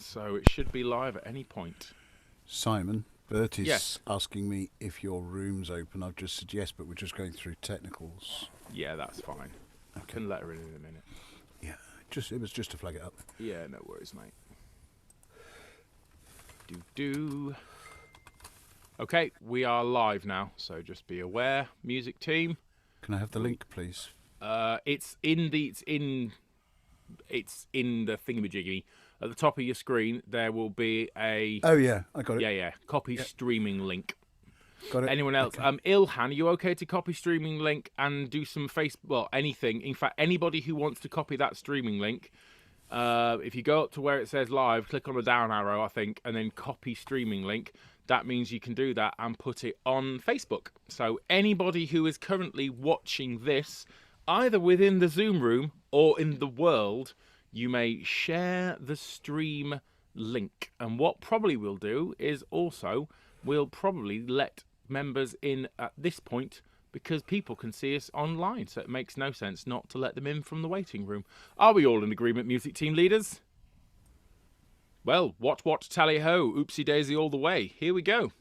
so it should be live at any point. Simon, Bert is Yes. asking me if your room's open. I've just said yes, but we're just going through technicals. Yeah, that's fine. I can let her in a minute. Yeah, it was just to flag it up. Yeah, no worries, mate. Do. Okay, we are live now, so just be aware, music team. Can I have the link, please? It's in the thingamajiggy. At the top of your screen, there will be a Oh yeah, I got it. yeah copy streaming link. Got it. Anyone else? Okay. Ilhan, are you okay to copy streaming link and do some anything? In fact, anybody who wants to copy that streaming link, if you go up to where it says live, click on the down arrow, I think, and then copy streaming link. That means you can do that and put it on Facebook. So anybody who is currently watching this, either within the Zoom room or in the world, you may share the stream link. And what probably we'll do is also we'll probably let members in at this point because people can see us online. So it makes no sense not to let them in from the waiting room. Are we all in agreement, music team leaders? Well, what, tally-ho, oopsie-daisy all the way. Here we go.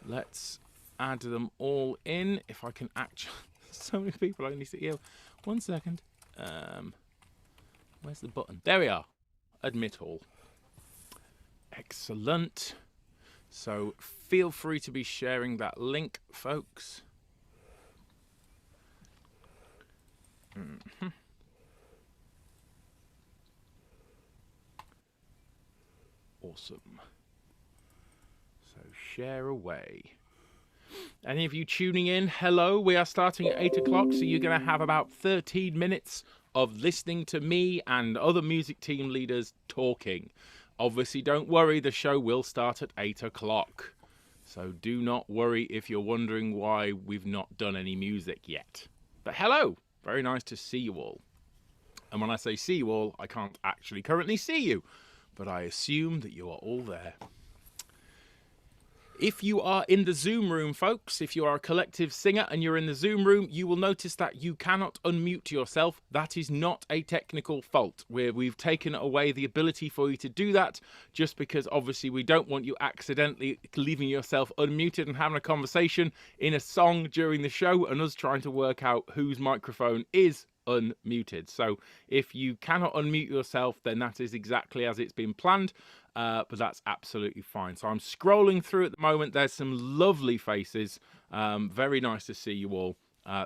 Let's add them all in. If I can actually... So many people I only see here. 1 second. Where's the button? There we are. Admit all. Excellent. So feel free to be sharing that link, folks. Mm-hmm. Awesome. So share away. Any of you tuning in, hello. We are starting at 8 o'clock, so you're going to have about 13 minutes of listening to me and other music team leaders talking. Obviously, don't worry, the show will start at 8 o'clock. So do not worry if you're wondering why we've not done any music yet. But hello, very nice to see you all. And when I say see you all, I can't actually currently see you, but I assume that you are all there. If you are in the Zoom room, folks, if you are a collective singer and you're in the Zoom room, you will notice that you cannot unmute yourself. That is not a technical fault. We've taken away the ability for you to do that just because obviously we don't want you accidentally leaving yourself unmuted and having a conversation in a song during the show and us trying to work out whose microphone is unmuted. So if you cannot unmute yourself, then that is exactly as it's been planned. But that's absolutely fine. So I'm scrolling through at the moment. There's some lovely faces. Very nice to see you all.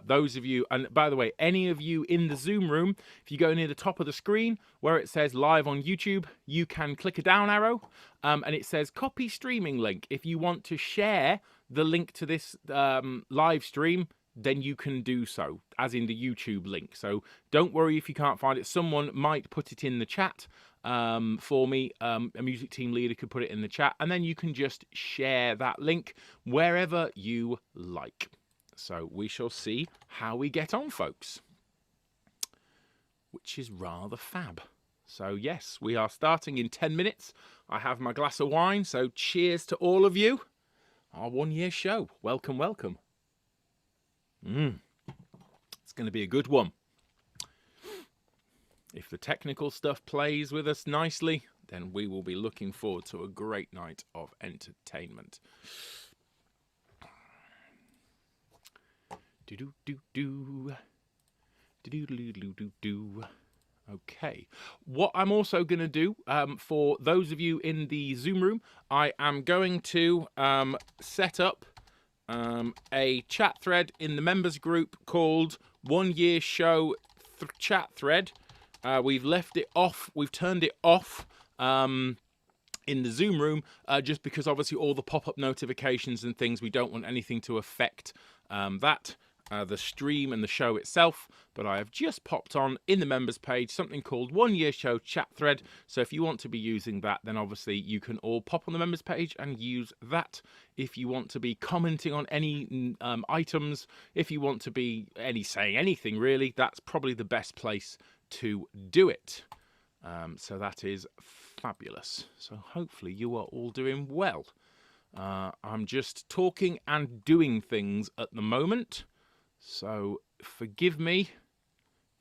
Those of you, and by the way, any of you in the Zoom room, if you go near the top of the screen where it says live on YouTube, you can click a down arrow and it says copy streaming link. If you want to share the link to this live stream, then you can do so, as in the YouTube link. So don't worry if you can't find it. Someone might put it in the chat for me. A music team leader could put it in the chat, and then you can just share that link wherever you like. So we shall see how we get on, folks, which is rather fab. So yes, we are starting in 10 minutes. I have my glass of wine, so cheers to all of you. Our 1 year show. Welcome, welcome. It's going to be a good one. If the technical stuff plays with us nicely, then we will be looking forward to a great night of entertainment. Okay. What I'm also going to do, for those of you in the Zoom room, I am going to set up a chat thread in the members group called 1 Year Show Chat Thread. We've left it off. We've turned it off in the Zoom room just because obviously all the pop-up notifications and things, we don't want anything to affect the stream and the show itself. But I have just popped on in the members page something called 1 Year Show Chat Thread. So if you want to be using that, then obviously you can all pop on the members page and use that. If you want to be commenting on any items, if you want to be saying anything really, that's probably the best place to do it. So that is fabulous. So hopefully you are all doing well. I'm just talking and doing things at the moment. So forgive me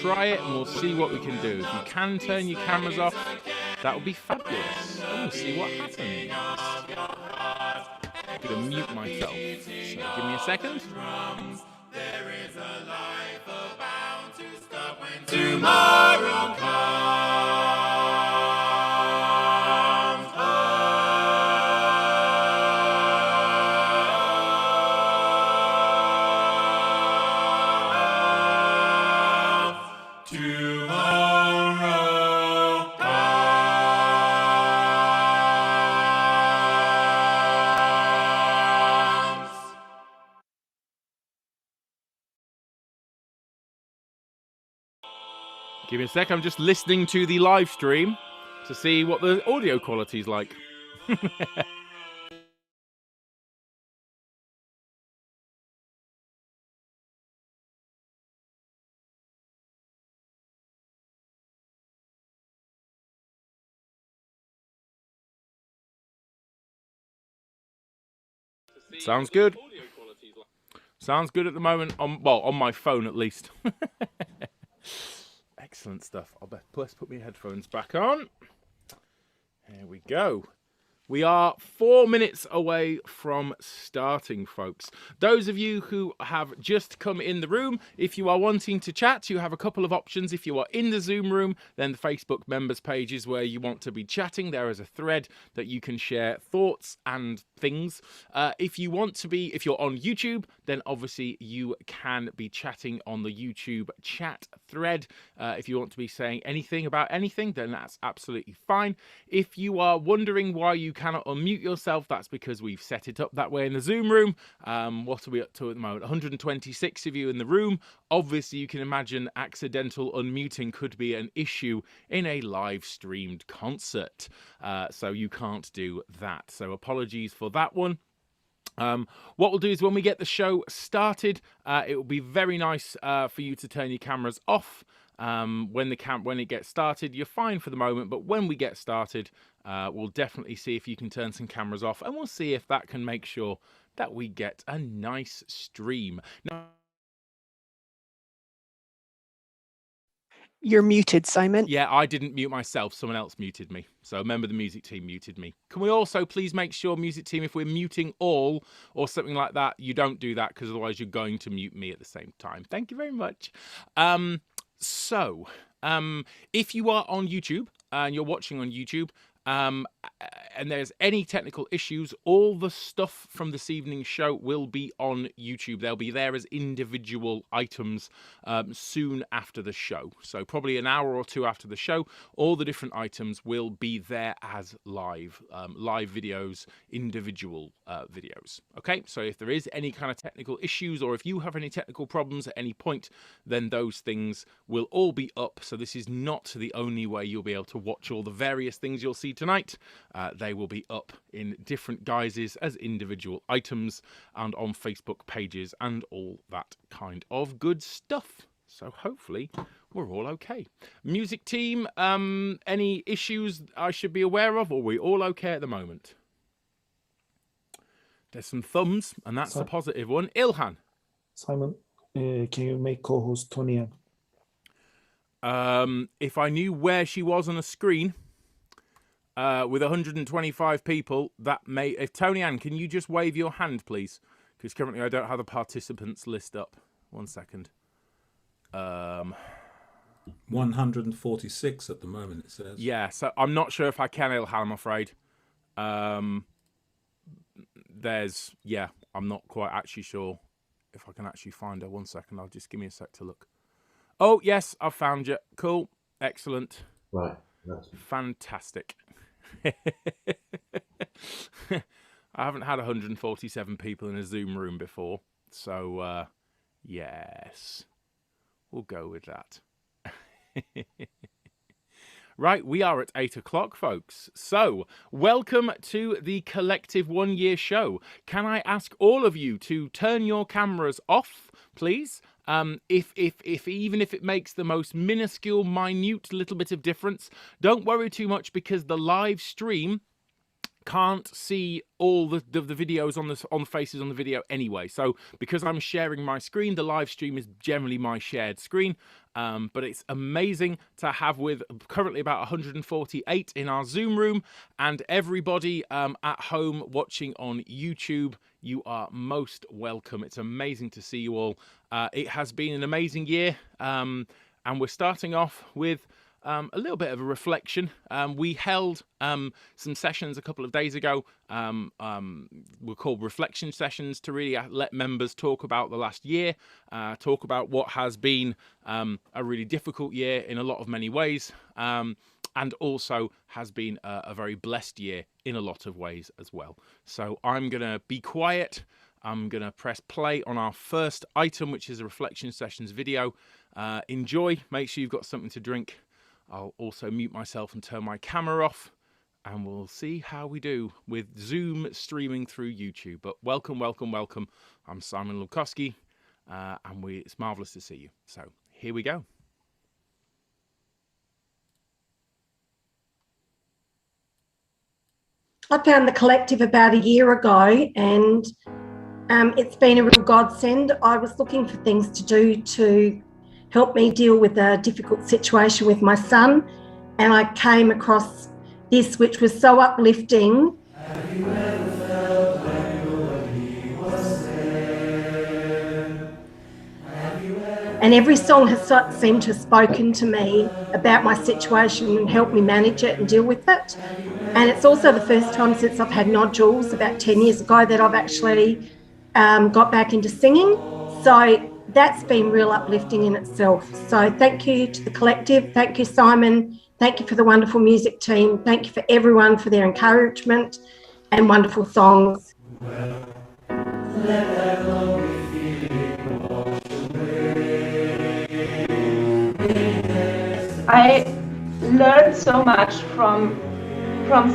try it and we'll see what we can do. If you can turn your cameras off, that would be fabulous. And we'll see what happens. I'm going to mute myself. So give me a second. There is a life about to stop when tomorrow comes. Give me a sec, I'm just listening to the live stream to see what the audio quality is like. Sounds good. Sounds good at the moment, on my phone at least. Excellent stuff. I'll best put my headphones back on. Here we go. We are 4 minutes away from starting, folks. Those of you who have just come in the room, if you are wanting to chat, you have a couple of options. If you are in the Zoom room, then the Facebook members page is where you want to be chatting. There is a thread that you can share thoughts and things. If you're on YouTube, then obviously you can be chatting on the YouTube chat thread. If you want to be saying anything about anything, then that's absolutely fine. If you are wondering why you cannot unmute yourself, that's because we've set it up that way in the Zoom room. What are we up to at the moment? 126 of you in the room. Obviously, you can imagine accidental unmuting could be an issue in a live streamed concert. So you can't do that. So apologies for that one. What we'll do is when we get the show started, it will be very nice for you to turn your cameras off. When it gets started, you're fine for the moment, but when we get started, we'll definitely see if you can turn some cameras off, and we'll see if that can make sure that we get a nice stream. Now, you're muted, Simon. Yeah, I didn't mute myself. Someone else muted me. So a member of the music team muted me. Can we also please make sure, music team, if we're muting all or something like that, you don't do that, because otherwise you're going to mute me at the same time. Thank you very much. If you are on YouTube and you're watching on YouTube, and there's any technical issues, all the stuff from this evening's show will be on YouTube. They'll be there as individual items soon after the show. So probably an hour or two after the show, all the different items will be there as live videos, individual videos. Okay, so if there is any kind of technical issues, or if you have any technical problems at any point, then those things will all be up. So this is not the only way you'll be able to watch all the various things you'll see tonight. They will be up in different guises as individual items and on Facebook pages and all that kind of good stuff. So hopefully we're all okay. Music team, any issues I should be aware of, or are we all okay at the moment? There's some thumbs, and that's the positive one. Ilhan. Simon, can you make co-host Tony Ann? If I knew where she was on a screen, with 125 people, that may... If Tony Ann, can you just wave your hand, please? Because currently I don't have the participants list up. 1 second. 146 at the moment, it says. Yeah, so I'm not sure if I can, Ilhan, I'm afraid. I'm not quite actually sure if I can actually find her. 1 second, I'll just give me a sec to look. Oh, yes, I've found you. Cool. Excellent. Right. That's... Fantastic. I haven't had 147 people in a Zoom room before, so yes, we'll go with that. Right, we are at 8 o'clock, folks. So, welcome to the Collective 1 Year Show. Can I ask all of you to turn your cameras off, please? If even if it makes the most minuscule, minute little bit of difference, don't worry too much, because the live stream can't see all the videos on the faces on the video anyway. So because I'm sharing my screen, the live stream is generally my shared screen. But it's amazing to have with currently about 148 in our Zoom room, and everybody at home watching on YouTube. You are most welcome. It's amazing to see you all. It has been an amazing year, and we're starting off with a little bit of a reflection. We held some sessions a couple of days ago. Were called reflection sessions to really let members talk about the last year, talk about what has been a really difficult year in a lot of many ways, and also has been a very blessed year in a lot of ways as well. So I'm going to be quiet. I'm going to press play on our first item, which is a reflection sessions video. Enjoy. Make sure you've got something to drink. I'll also mute myself and turn my camera off, and we'll see how we do with Zoom streaming through YouTube. But welcome, welcome, welcome. I'm Simon Lukowski, and it's marvellous to see you. So here we go. I found the collective about a year ago, and it's been a real godsend. I was looking for things to do to help me deal with a difficult situation with my son, and I came across this, which was so uplifting. Have you ever felt like nobody was there? And every song has seemed to have spoken to me about my situation and helped me manage it and deal with it. And it's also the first time since I've had nodules about 10 years ago that I've actually got back into singing. So that's been real uplifting in itself. So thank you to the collective. Thank you, Simon. Thank you for the wonderful music team. Thank you for everyone for their encouragement and wonderful songs. Well, let that lonely feeling wash away. I learned so much from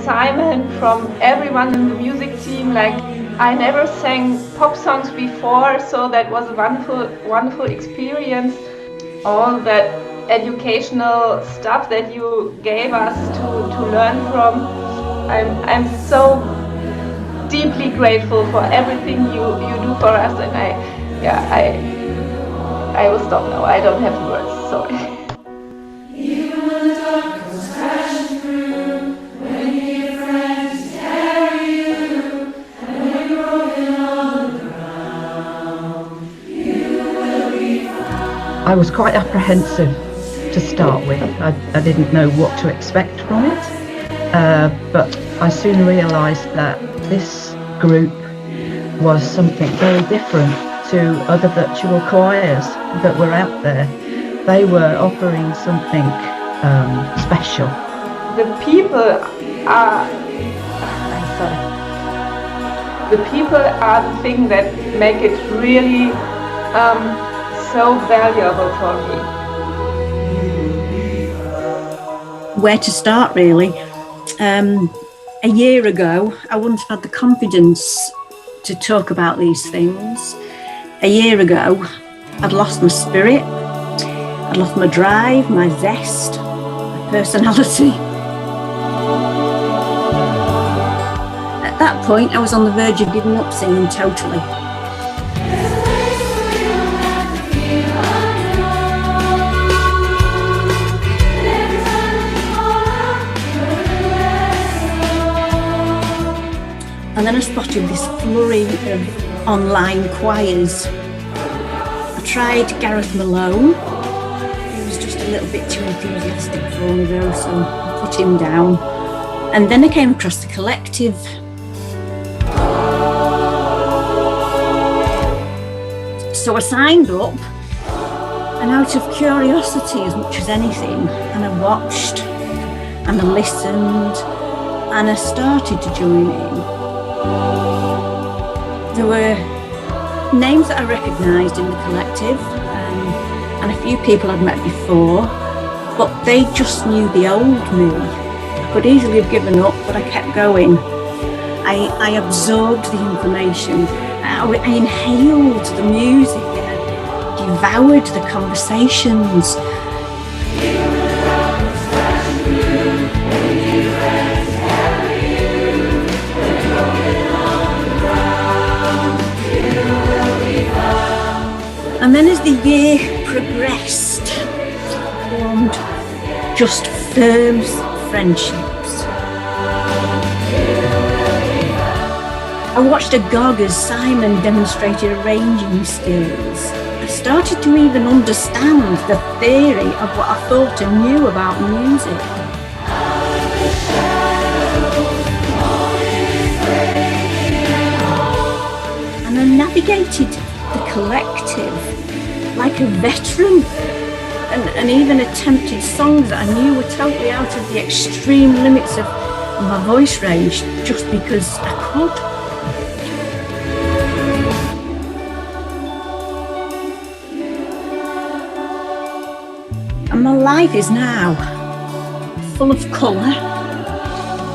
Simon, from everyone in the music team. Like, I never sang pop songs before, so that was a wonderful experience. All that educational stuff that you gave us to learn from. I'm so deeply grateful for everything you do for us, and I will stop now. I don't have words. Sorry. Even when the dark comes crashing through, when you need friends to carry you, and when you're broken on the ground, you will be found. I was quite apprehensive to start with. I didn't know what to expect from it, but I soon realised that this group was something very different to other virtual choirs that were out there. They were offering something special. The people are. I'm sorry. The people are the thing that make it really so valuable for me. Where to start, really. A year ago, I wouldn't have had the confidence to talk about these things. A year ago, I'd lost my spirit, I'd lost my drive, my zest, my personality. At that point, I was on the verge of giving up singing totally. And then I spotted this flurry of online choirs. I tried Gareth Malone. He was just a little bit too enthusiastic for me though, so I put him down. And then I came across the collective. So I signed up, and out of curiosity as much as anything, and I watched, and I listened, and I started to join in. There were names that I recognised in the collective, and a few people I'd met before, but they just knew the old me. I could easily have given up, but I kept going. I absorbed the information, I inhaled the music, and I devoured the conversations. And then as the year progressed, just firm friendships. I watched a gog as Simon demonstrated arranging skills. I started to even understand the theory of what I thought I knew about music. And I navigated the collective like a veteran, and even attempted songs that I knew were totally out of the extreme limits of my voice range just because I could. And my life is now full of colour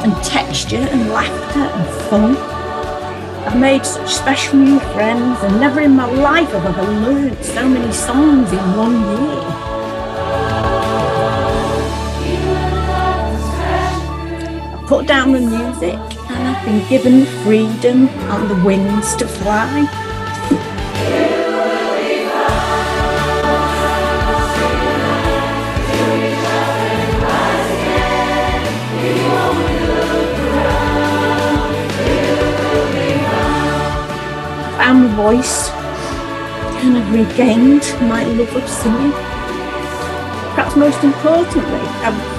and texture and laughter and fun. I've made such special new friends, and never in my life have I ever learnt so many songs in 1 year. I put down the music and I've been given the freedom and the wings to fly. Found my voice and I've regained my love of singing. Perhaps most importantly, I've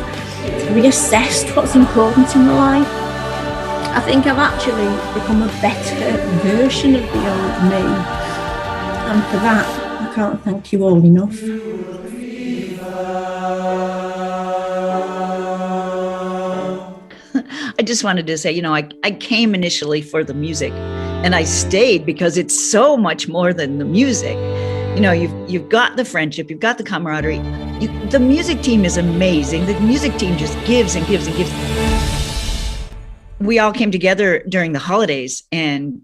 reassessed what's important in my life. I think I've actually become a better version of the old me, and for that I can't thank you all enough. I just wanted to say, I came initially for the music, and I stayed because it's so much more than the music. You've got the friendship, you've got the camaraderie. The music team is amazing. The music team just gives and gives and gives. We all came together during the holidays, and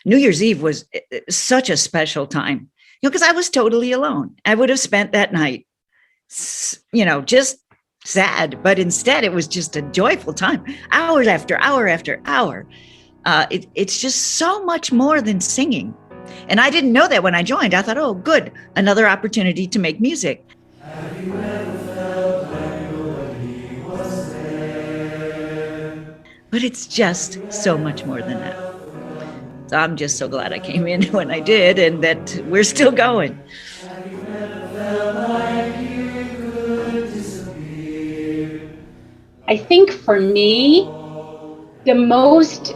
New Year's Eve was such a special time, because I was totally alone. I would have spent that night, just sad, but instead it was just a joyful time, hour after hour after hour. It's just so much more than singing. And I didn't know that when I joined. I thought, oh, good, another opportunity to make music. Have you ever felt like nobody was there? But it's just so much more than that. So I'm just so glad I came in when I did, and that we're still going. Have you ever felt like you could disappear? I think for me, the most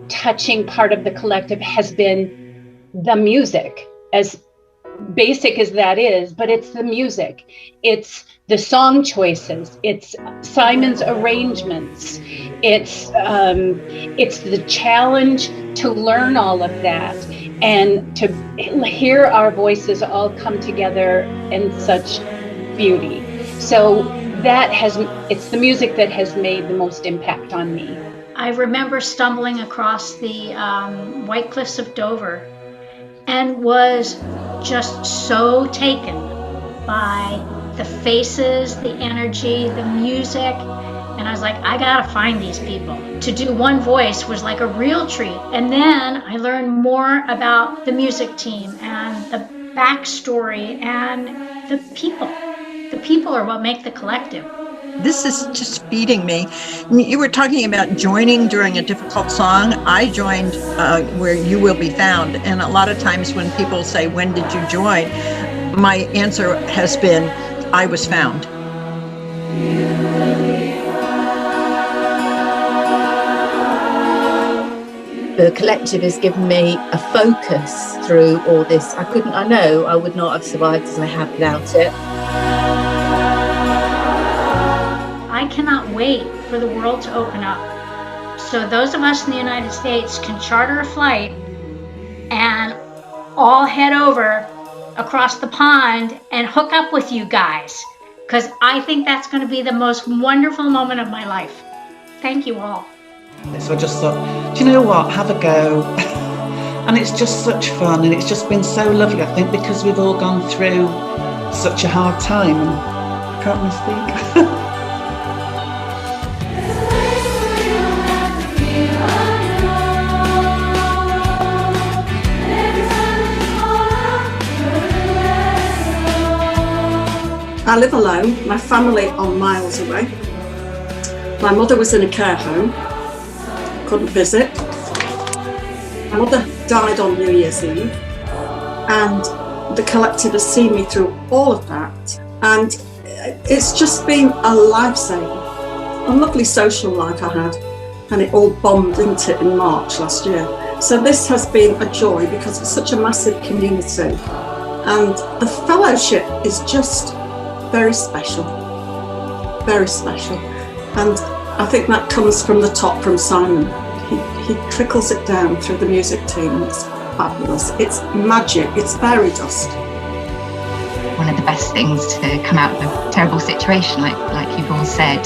touching part of the collective has been the music, as basic as that is, but it's the music. It's the song choices. It's Simon's arrangements. It's the challenge to learn all of that and to hear our voices all come together in such beauty. So it's the music that has made the most impact on me. I remember stumbling across the White Cliffs of Dover and was just so taken by the faces, the energy, the music. And I was like, I gotta find these people. To do one voice was like a real treat. And then I learned more about the music team and the backstory and the people. The people are what make the collective. This is just feeding me. You were talking about joining during a difficult song. I joined where You Will Be Found. And a lot of times when people say, when did you join? My answer has been, I was found. The collective has given me a focus through all this. I know I would not have survived as I have without it. I cannot wait for the world to open up so those of us in the United States can charter a flight and all head over across the pond and hook up with you guys, because I think that's going to be the most wonderful moment of my life. Thank you all. So I just thought, do you know what, have a go. And it's just such fun, and it's just been so lovely, I think, because we've all gone through such a hard time. I can't really speak. I live alone. My family are miles away. My mother was in a care home. Couldn't visit. My mother died on New Year's Eve, and the collective has seen me through all of that, and it's just been a lifesaver. A lovely social life I had, and it all bombed into in March last year. So this has been a joy because it's such a massive community, and the fellowship is just very special, very special. And I think that comes from the top, from Simon. He trickles it down through the music team, and it's fabulous. It's magic, it's fairy dust. One of the best things to come out of a terrible situation, like you've all said,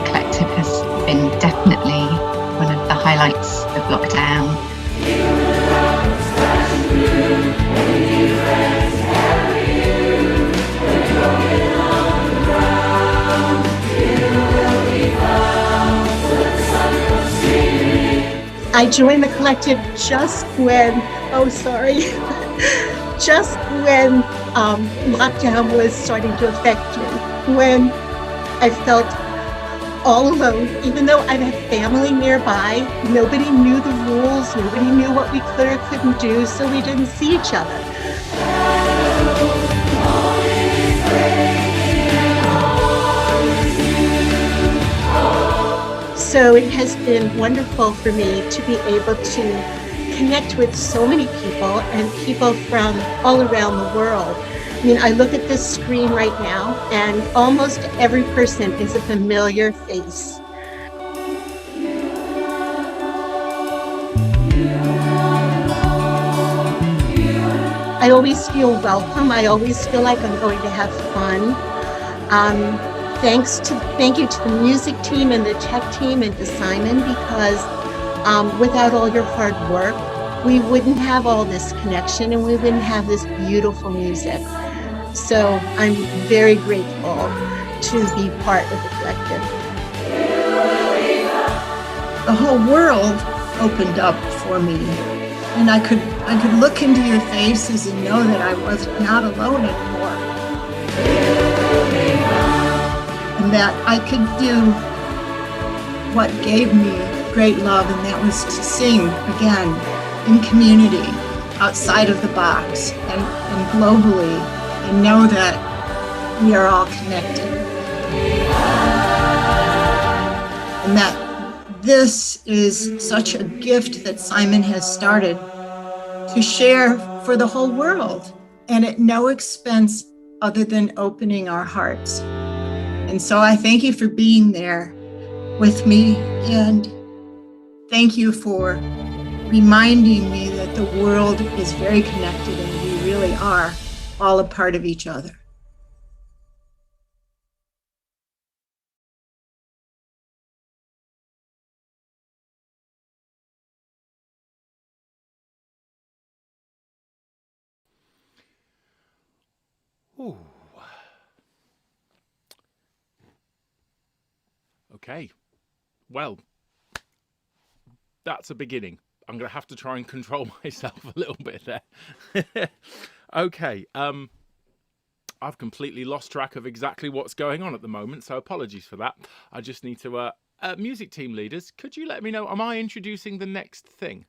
Collective has been definitely one of the highlights of lockdown. I joined the collective just when, just when lockdown was starting to affect me, when I felt all alone. Even though I had family nearby, nobody knew the rules, nobody knew what we could or couldn't do, so we didn't see each other. So it has been wonderful for me to be able to connect with so many people and people from all around the world. I mean, I look at this screen right now, and almost every person is a familiar face. I always feel welcome. I always feel like I'm going to have fun. Thank you to the music team and the tech team and to Simon, because without all your hard work, we wouldn't have all this connection and we wouldn't have this beautiful music. So I'm very grateful to be part of the collective. The whole world opened up for me, and I could look into your faces and know that I was not alone anymore, and that I could do what gave me great love, and that was to sing again in community, outside of the box, and globally, and know that we are all connected. And that this is such a gift that Simon has started to share for the whole world, and at no expense other than opening our hearts. And so I thank you for being there with me, and thank you for reminding me that the world is very connected and we really are all a part of each other. Ooh. Okay. Well, that's a beginning. I'm going to have to try and control myself a little bit there. Okay. I've completely lost track of exactly what's going on at the moment, so apologies for that. I just need to... music team leaders, could you let me know, am I introducing the next thing?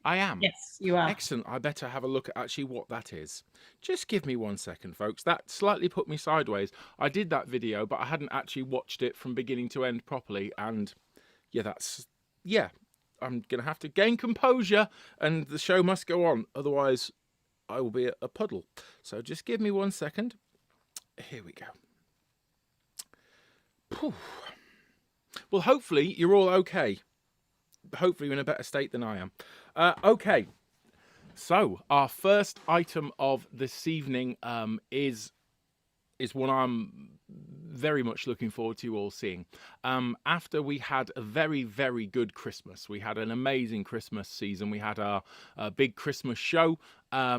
I am. Yes, you are. Excellent. I better have a look at actually what that is. Just give me 1 second, folks. That slightly put me sideways. I did that video, but I hadn't actually watched it from beginning to end properly. And yeah, I'm going to have to gain composure and the show must go on. Otherwise, I will be a puddle. So just give me 1 second. Here we go. Whew. Well, hopefully you're all okay. Hopefully you're in a better state than I am. Okay, so our first item of this evening is one I'm very much looking forward to you all seeing. After we had a very, very good Christmas, we had an amazing Christmas season. We had our big Christmas show. I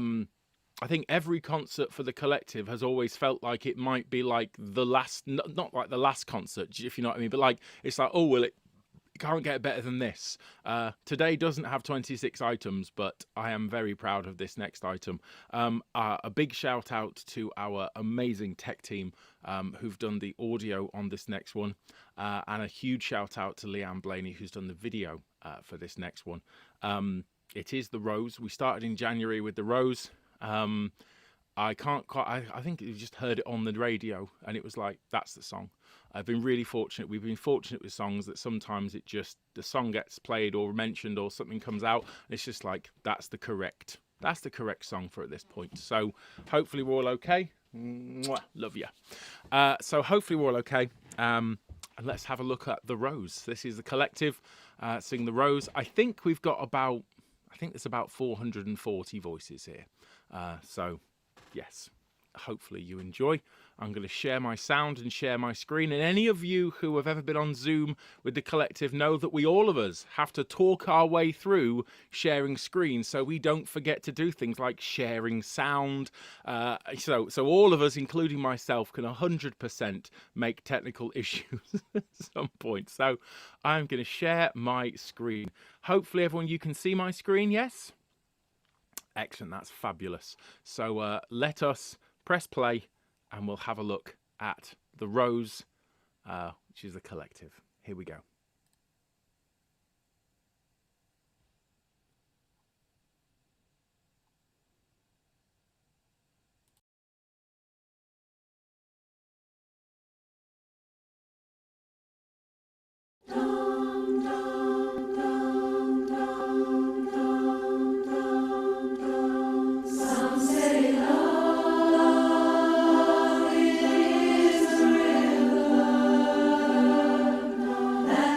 think every concert for the collective has always felt like it might be like the last, not like the last concert, if you know what I mean, but like, it's like, oh, well, can't get better than this. Today doesn't have 26 items, but I am very proud of this next item. A big shout out to our amazing tech team who've done the audio on this next one, and a huge shout out to Leanne Blaney who's done the video for this next one. It is The Rose. We started in January with The Rose. I think you just heard it on the radio and it was like, that's the song. I've been really fortunate. We've been fortunate with songs that sometimes the song gets played or mentioned or something comes out. And it's just like, that's the correct song for at this point. So hopefully we're all okay. Mwah, love you. So hopefully we're all okay. And let's have a look at The Rose. This is the collective sing The Rose. I think there's about 440 voices here. So yes, hopefully you enjoy. I'm going to share my sound and share my screen. And any of you who have ever been on Zoom with the collective know that all of us have to talk our way through sharing screens so we don't forget to do things like sharing sound. So all of us, including myself, can 100% make technical issues at some point. So I'm going to share my screen. Hopefully everyone, you can see my screen, yes? Excellent, that's fabulous. So let us press play and we'll have a look at The Rose, which is the collective. Here we go. That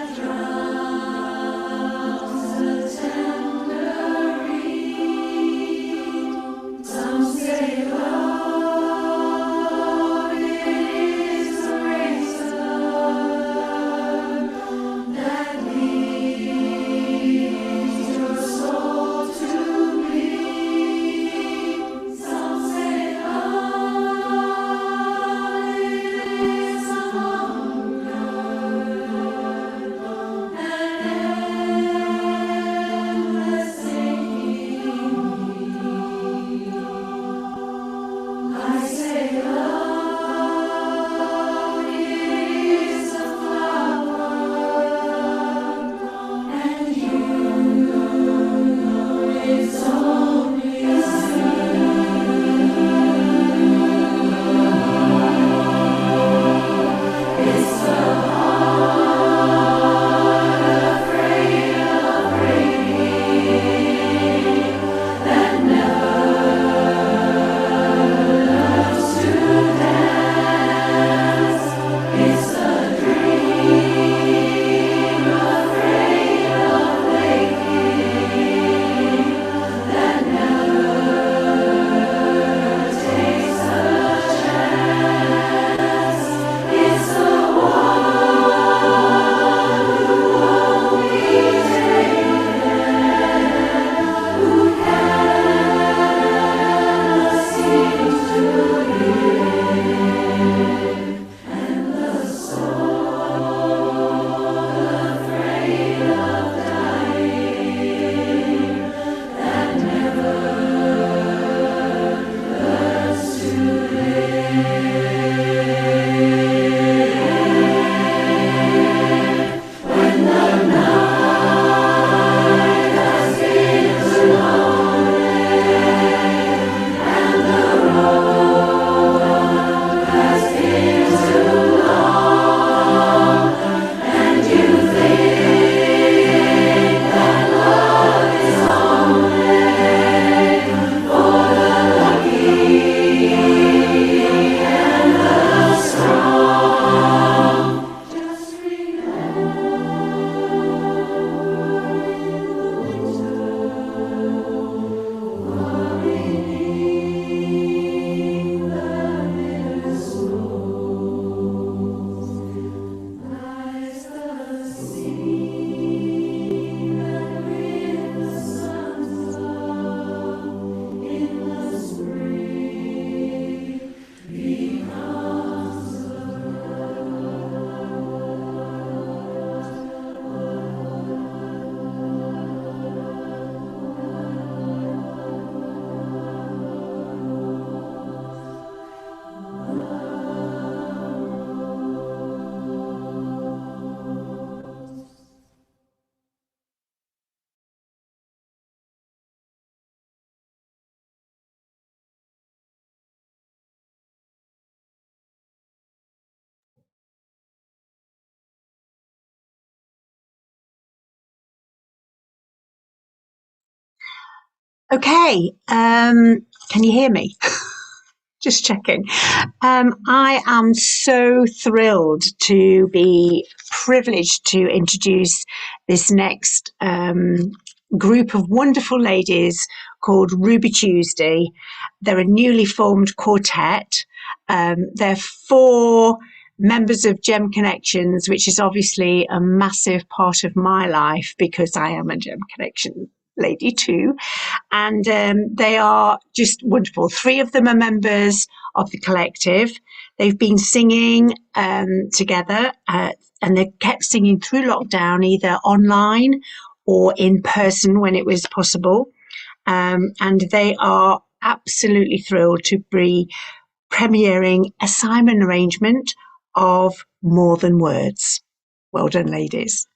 Okay, can you hear me? Just checking. I am so thrilled to be privileged to introduce this next group of wonderful ladies called Ruby Tuesday. They're a newly formed quartet. They're 4 members of Gem Connections, which is obviously a massive part of my life because I am a Gem Connection lady too. And they are just wonderful. 3 of them are members of the collective. They've been singing together and they kept singing through lockdown, either online or in person when it was possible. And they are absolutely thrilled to be premiering a Simon arrangement of More Than Words. Well done, ladies.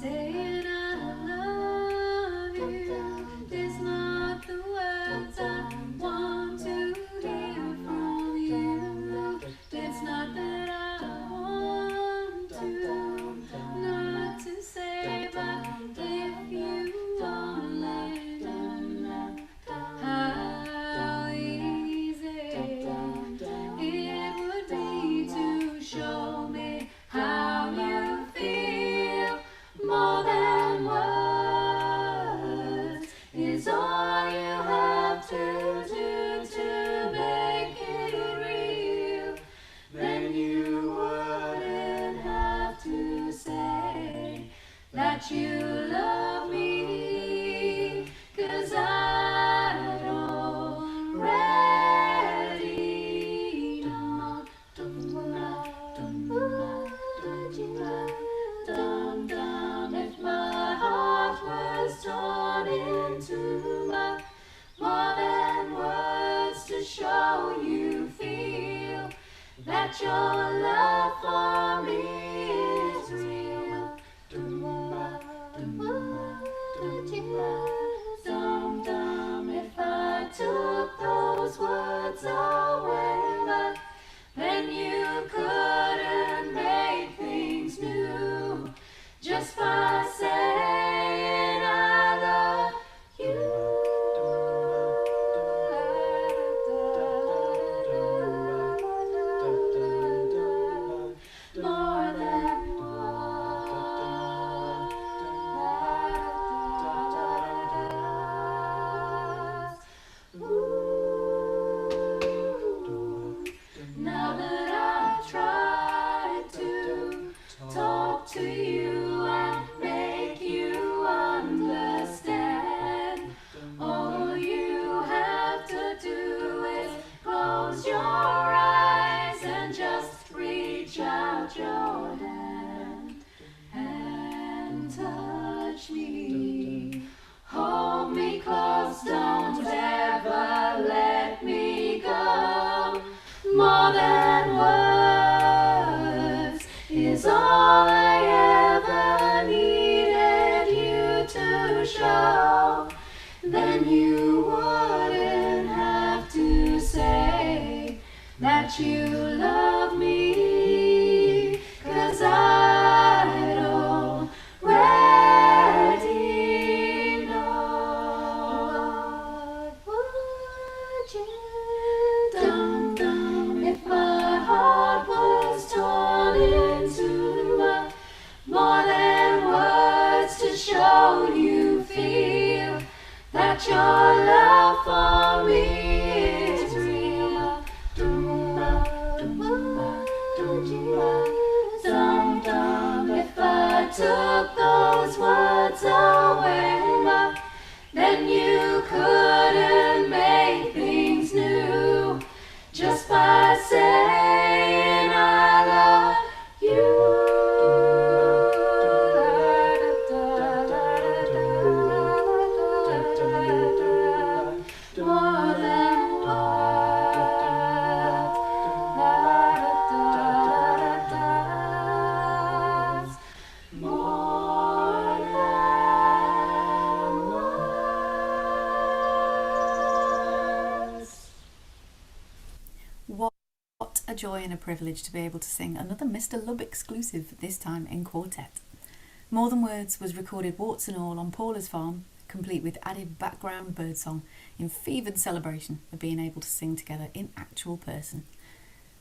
Saying I love you is not the words I want to hear from you. It's not that I want to not to say, but if you only knew how easy it would be to show me how you feel. More than words is all you have to do to make it real. Then you wouldn't have to say that you love me, 'cause I'd already know. If my heart was torn into much more than words to show you feel that your love for me is real. If I took those words away, but then you couldn't make things new just by saying I love you. More than now that I've tried to talk to you and make you understand, all you have to do is close your eyes and just reach out your hand and touch me. Hold me close, don't ever let me go. More than words is all I ever needed you to show. Then you wouldn't have to say that you love me, 'cause I'd already know. What would you do if my heart was torn into more than words to show you feel that your love for me is real? If I took those words away, then you couldn't make things new just by saying I love you. joy and a privilege to be able to sing another Mr. Lub exclusive, this time in quartet. More Than Words was recorded warts and all on Paula's farm, complete with added background birdsong in fevered celebration of being able to sing together in actual person.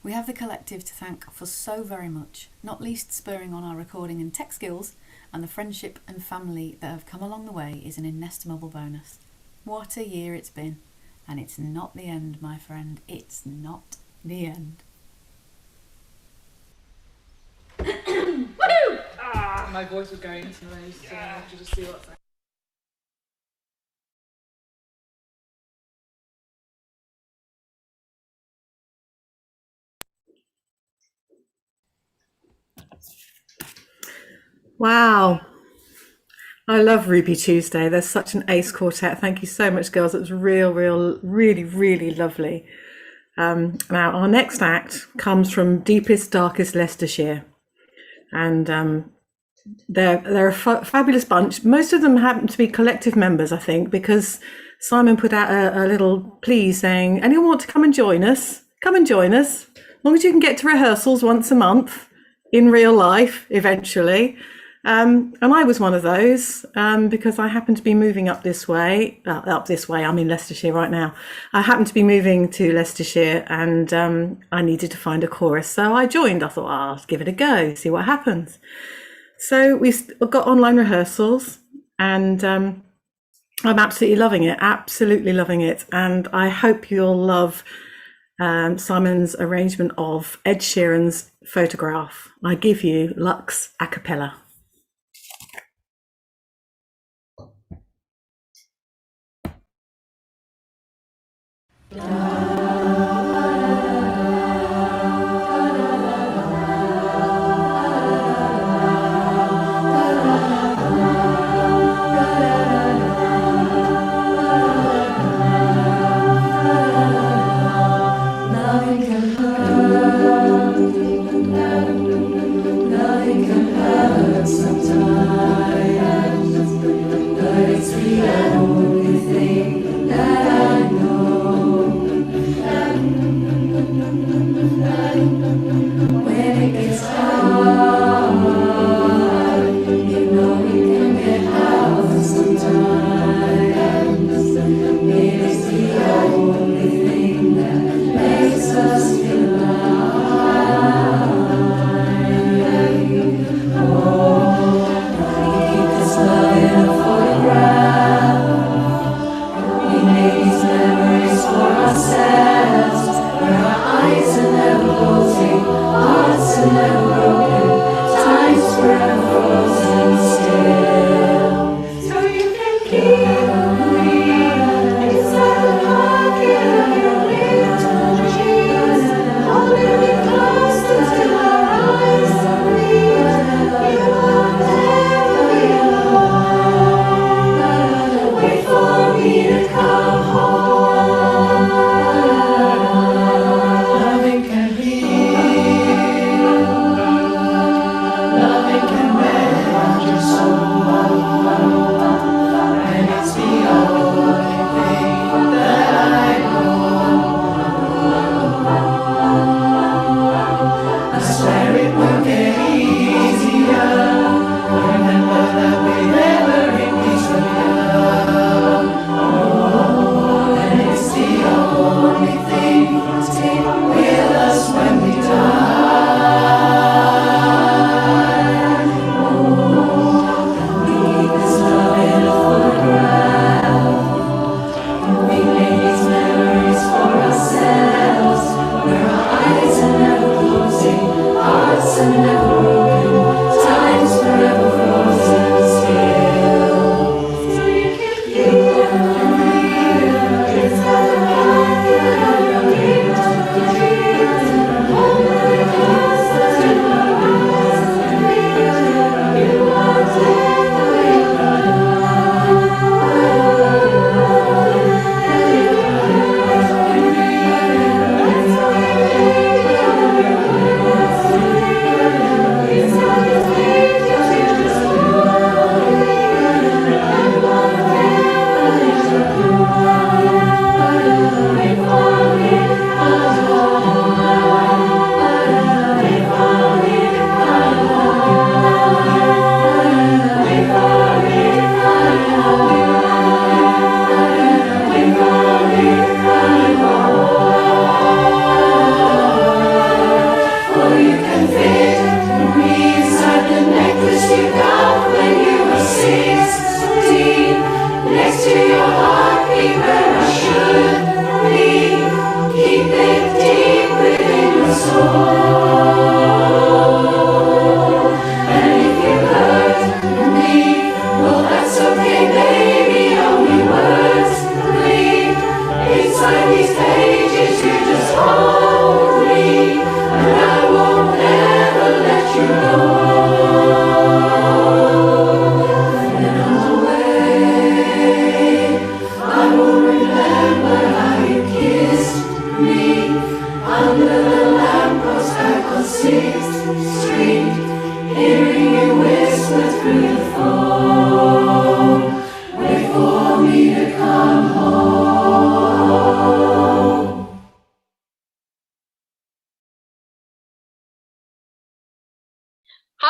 We have the collective to thank for so very much, not least spurring on our recording and tech skills, and the friendship and family that have come along the way is an inestimable bonus. What a year it's been. And it's not the end, my friend. It's not the end. Woohoo! My voice was going into my nose, so I have to just see what's there. Wow. I love Ruby Tuesday. There's such an ace quartet. Thank you so much, girls. It was really lovely. Now, our next act comes from deepest, darkest Leicestershire. And they're a fabulous bunch. Most of them happen to be collective members, I think, because Simon put out a little plea saying, anyone want to come and join us? Come and join us. As long as you can get to rehearsals once a month in real life, eventually. And I was one of those because I happened to be moving up this way. I'm in Leicestershire right now. I happened to be moving to Leicestershire and I needed to find a chorus. So I joined. I thought, I'll give it a go, see what happens. So we've got online rehearsals and I'm absolutely loving it. And I hope you'll love Simon's arrangement of Ed Sheeran's Photograph. I give you Luxe Acapella.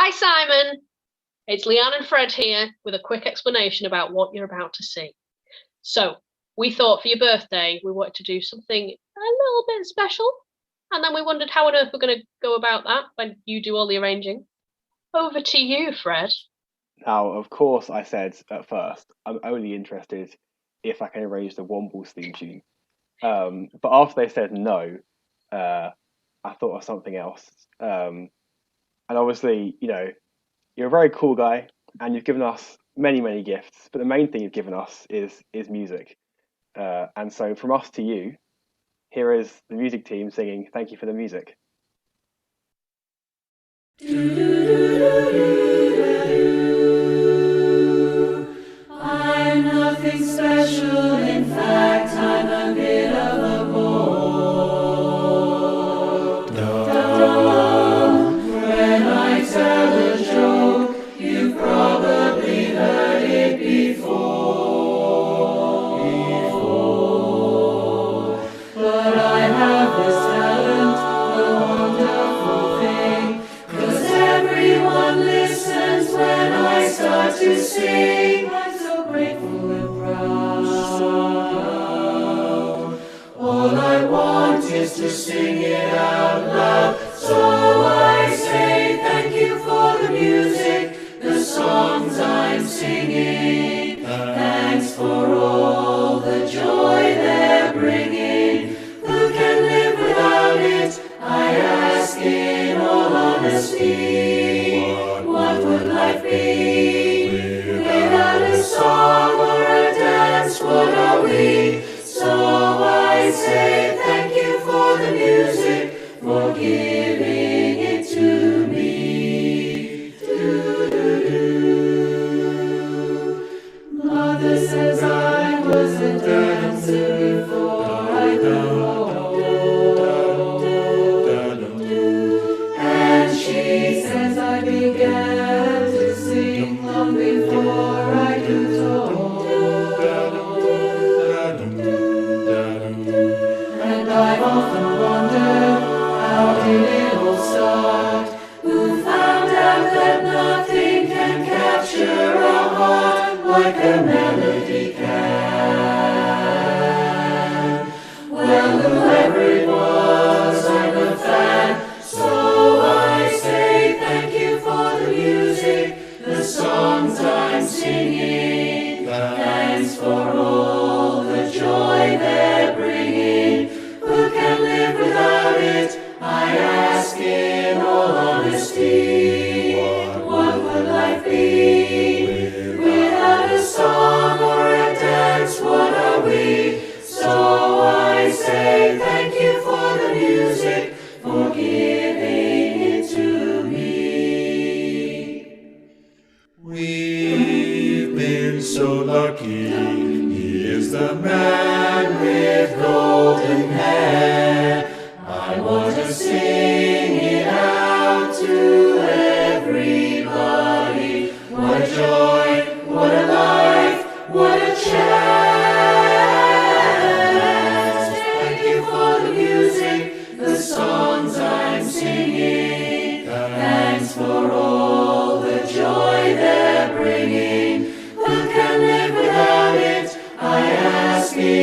Hi, Simon. It's Leanne and Fred here with a quick explanation about what you're about to see. So, we thought for your birthday, we wanted to do something a little bit special. And then we wondered how on earth we're going to go about that when you do all the arranging. Over to you, Fred. Now, of course, I said at first, I'm only interested if I can arrange the Wombles theme tune. But after they said no, I thought of something else. And obviously, you know, you're a very cool guy and you've given us many, many gifts. But the main thing you've given us is music. And so from us to you, here is the music team singing Thank You for the Music. I'm nothing special, in fact, I'm a bit of a bore. When I tell a joke, you've probably heard it before. But I have this talent, a wonderful thing, 'cause everyone listens when I start to sing. I'm so grateful and proud. All I want is to sing it out loud. So I say thank you for the music, the songs I'm singing. Thanks for all the joy they're bringing. Who can live without it? I ask in all honesty. What would life be without a song or a dance? What are we? So I say thank you for the music, for giving it to me. Mother says I was a dancer before I grew old. And she says I began to sing long before I grew told. And I've often wondered, how did it all start? Who found out that nothing can capture a heart like a melody can? Well, whoever it was, I'm a fan. So I say thank you for the music, the songs I'm singing. Thanks for all the joy they're bringing. Who can live without it? I ask in all honesty. What would life be without a song or a dance? What are we? So I say thank you for the music, for giving it to me. We've been so lucky. He is the man with golden hair. I want to sing it out to everybody. What a joy, what a life, what a chance. Thank you for the music, the songs I'm singing. Thanks for all the joy they're bringing. Who can live without it? I ask it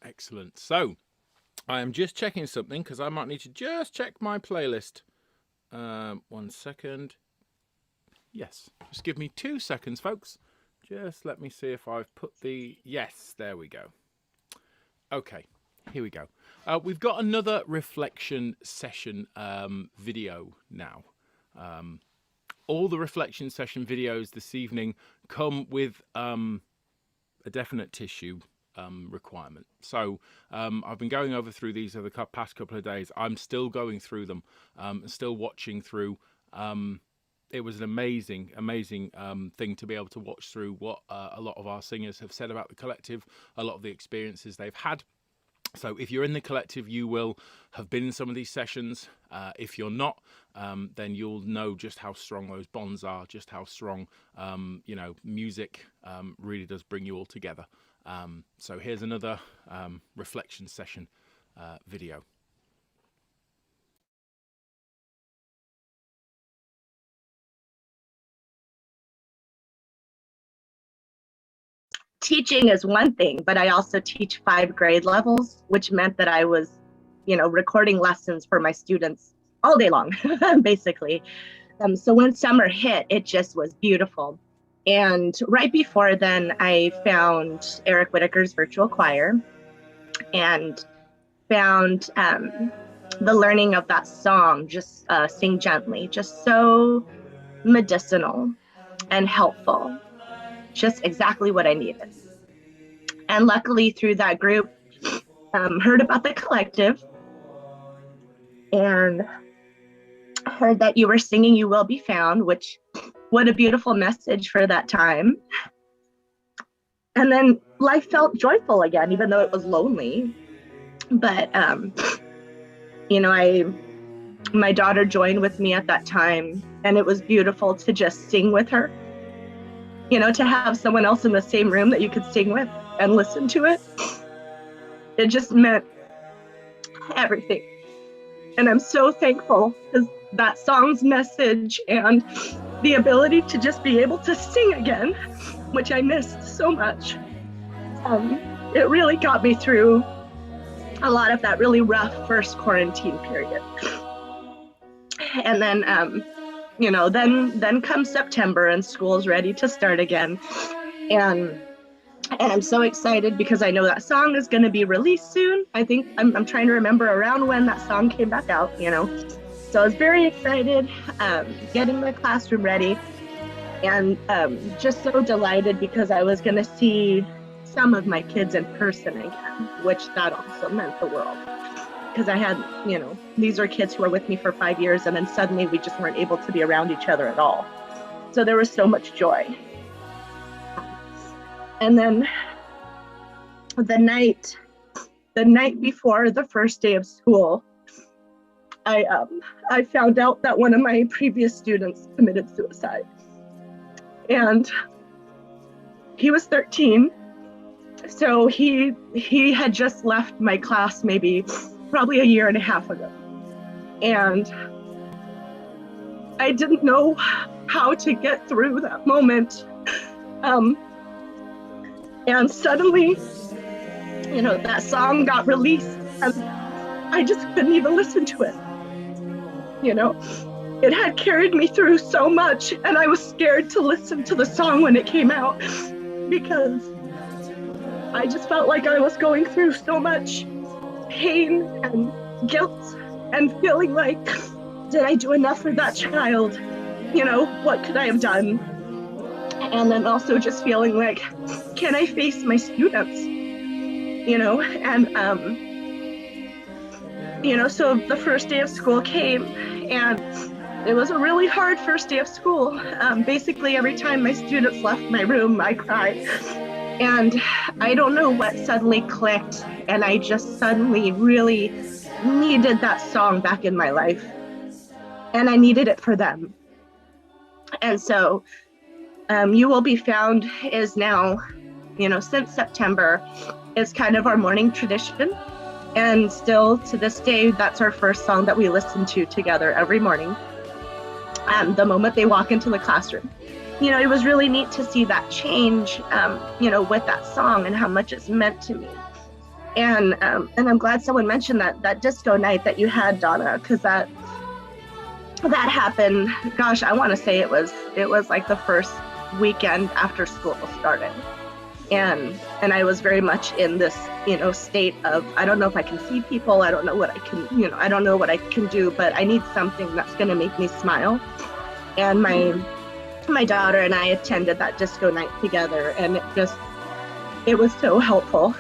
Excellent. So I am just checking something because I might need to just check my playlist. 1 second. Yes, just give me 2 seconds, folks. Just let me see if I've put the... Yes, there we go. Okay, here we go. We've got another reflection session video now. All the reflection session videos this evening come with a definite tissue requirement. So I've been going over through these over the past couple of days. I'm still going through them, still watching through. It was an amazing thing to be able to watch through what a lot of our singers have said about the collective, a lot of the experiences they've had. So if you're in the collective, you will have been in some of these sessions. If you're not, then you'll know just how strong those bonds are, just how strong, music really does bring you all together. So here's another reflection session video. Teaching is one thing, but I also teach 5 grade levels, which meant that I was, recording lessons for my students all day long, basically. So when summer hit, it just was beautiful. And right before then, I found Eric Whitaker's virtual choir and found the learning of that song, just Sing Gently, just so medicinal and helpful. Just exactly what I needed. And luckily through that group, heard about the collective and heard that you were singing You Will Be Found, which, what a beautiful message for that time. And then life felt joyful again, even though it was lonely. But, my daughter joined with me at that time, and it was beautiful to just sing with her. To have someone else in the same room that you could sing with and listen to it. It just meant everything. And I'm so thankful because that song's message and the ability to just be able to sing again, which I missed so much, it really got me through a lot of that really rough first quarantine period. And then, then comes September and school's ready to start again. And I'm so excited because I know that song is going to be released soon. I think I'm trying to remember around when that song came back out, So I was very excited, getting my classroom ready, and just so delighted because I was going to see some of my kids in person again, which that also meant the world. Because I had, these are kids who were with me for 5 years, and then suddenly we just weren't able to be around each other at all. So there was so much joy. And then the night before the first day of school, I found out that one of my previous students committed suicide. And he was 13. So he had just left my class probably a year and a half ago. And I didn't know how to get through that moment. And suddenly, that song got released and I just couldn't even listen to it. It had carried me through so much, and I was scared to listen to the song when it came out because I just felt like I was going through so much pain and guilt and feeling like, did I do enough for that child? What could I have done? And then also just feeling like, can I face my students? So the first day of school came, and it was a really hard first day of school. Basically, every time my students left my room, I cried. And I don't know what suddenly clicked, and I just suddenly really needed that song back in my life. And I needed it for them. And so You Will Be Found is now, since September, is kind of our morning tradition. And still to this day, that's our first song that we listen to together every morning. The moment they walk into the classroom. You know, it was really neat to see that change, you know, with that song and how much it's meant to me. And I'm glad someone mentioned that disco night that you had, Donna, because that happened. Gosh, I want to say it was like the first weekend after school started, and I was very much in this, you know, state of, I don't know if I can see people, I don't know what I can, you know, I don't know what I can do, but I need something that's going to make me smile. And my daughter and I attended that disco night together, and it was so helpful.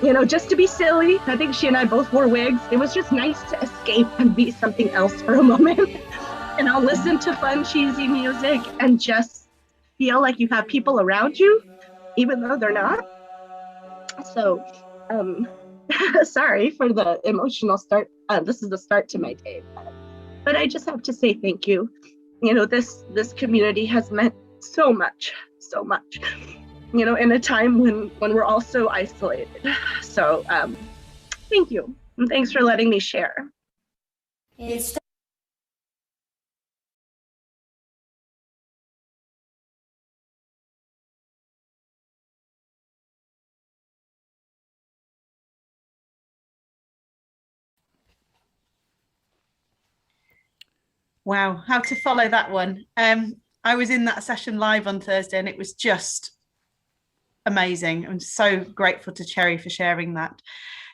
You know, just to be silly. I think she and I both wore wigs. It was just nice to escape and be something else for a moment. You know, listen to fun, cheesy music and just feel like you have people around you, even though they're not. So, sorry for the emotional start. This is the start to my day. But I just have to say thank you. You know, this community has meant so much, you know, in a time when we're all so isolated. So thank you. And thanks for letting me share. Wow, how to follow that one. I was in that session live on Thursday and it was just amazing. I'm so grateful to Cherry for sharing that.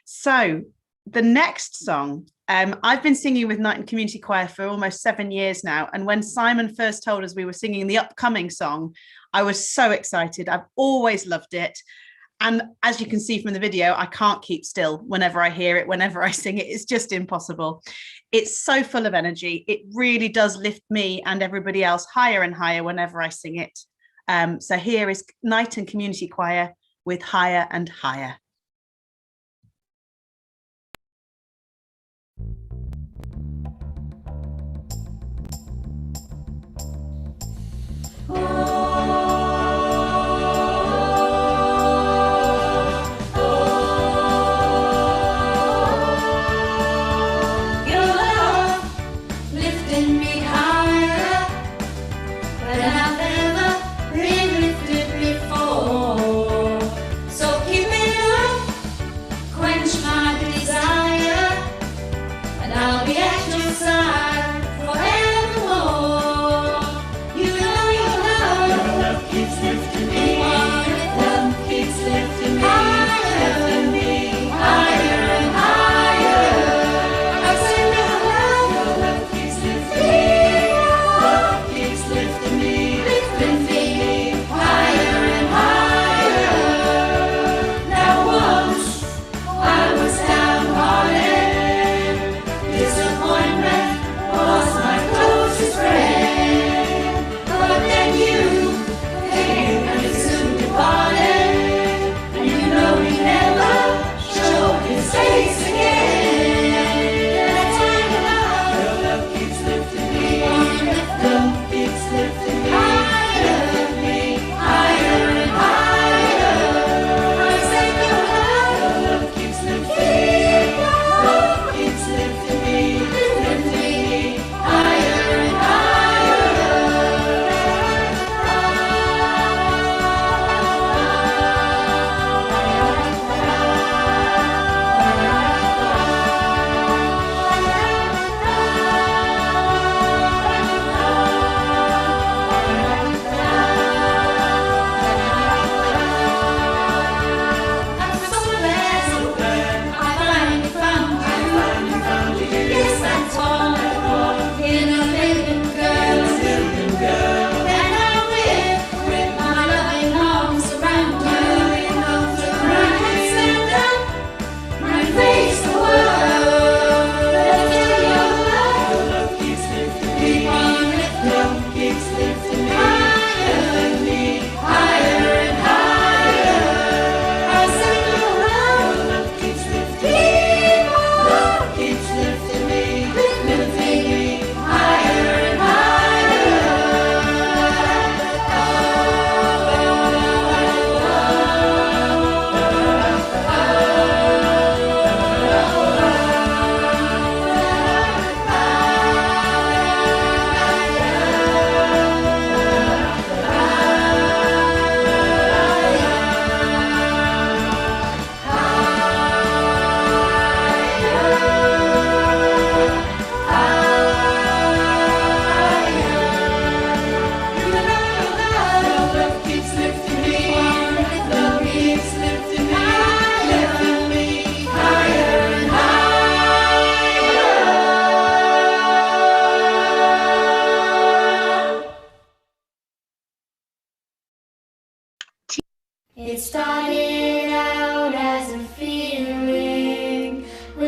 So the next song, I've been singing with Knighton Community Choir for almost 7 years now. And when Simon first told us we were singing the upcoming song, I was so excited. I've always loved it. And as you can see from the video, I can't keep still whenever I hear it, whenever I sing it. It's just impossible. It's so full of energy. It really does lift me and everybody else higher and higher whenever I sing it. So here is Knighton Community Choir with Higher and Higher. I'll be at your side.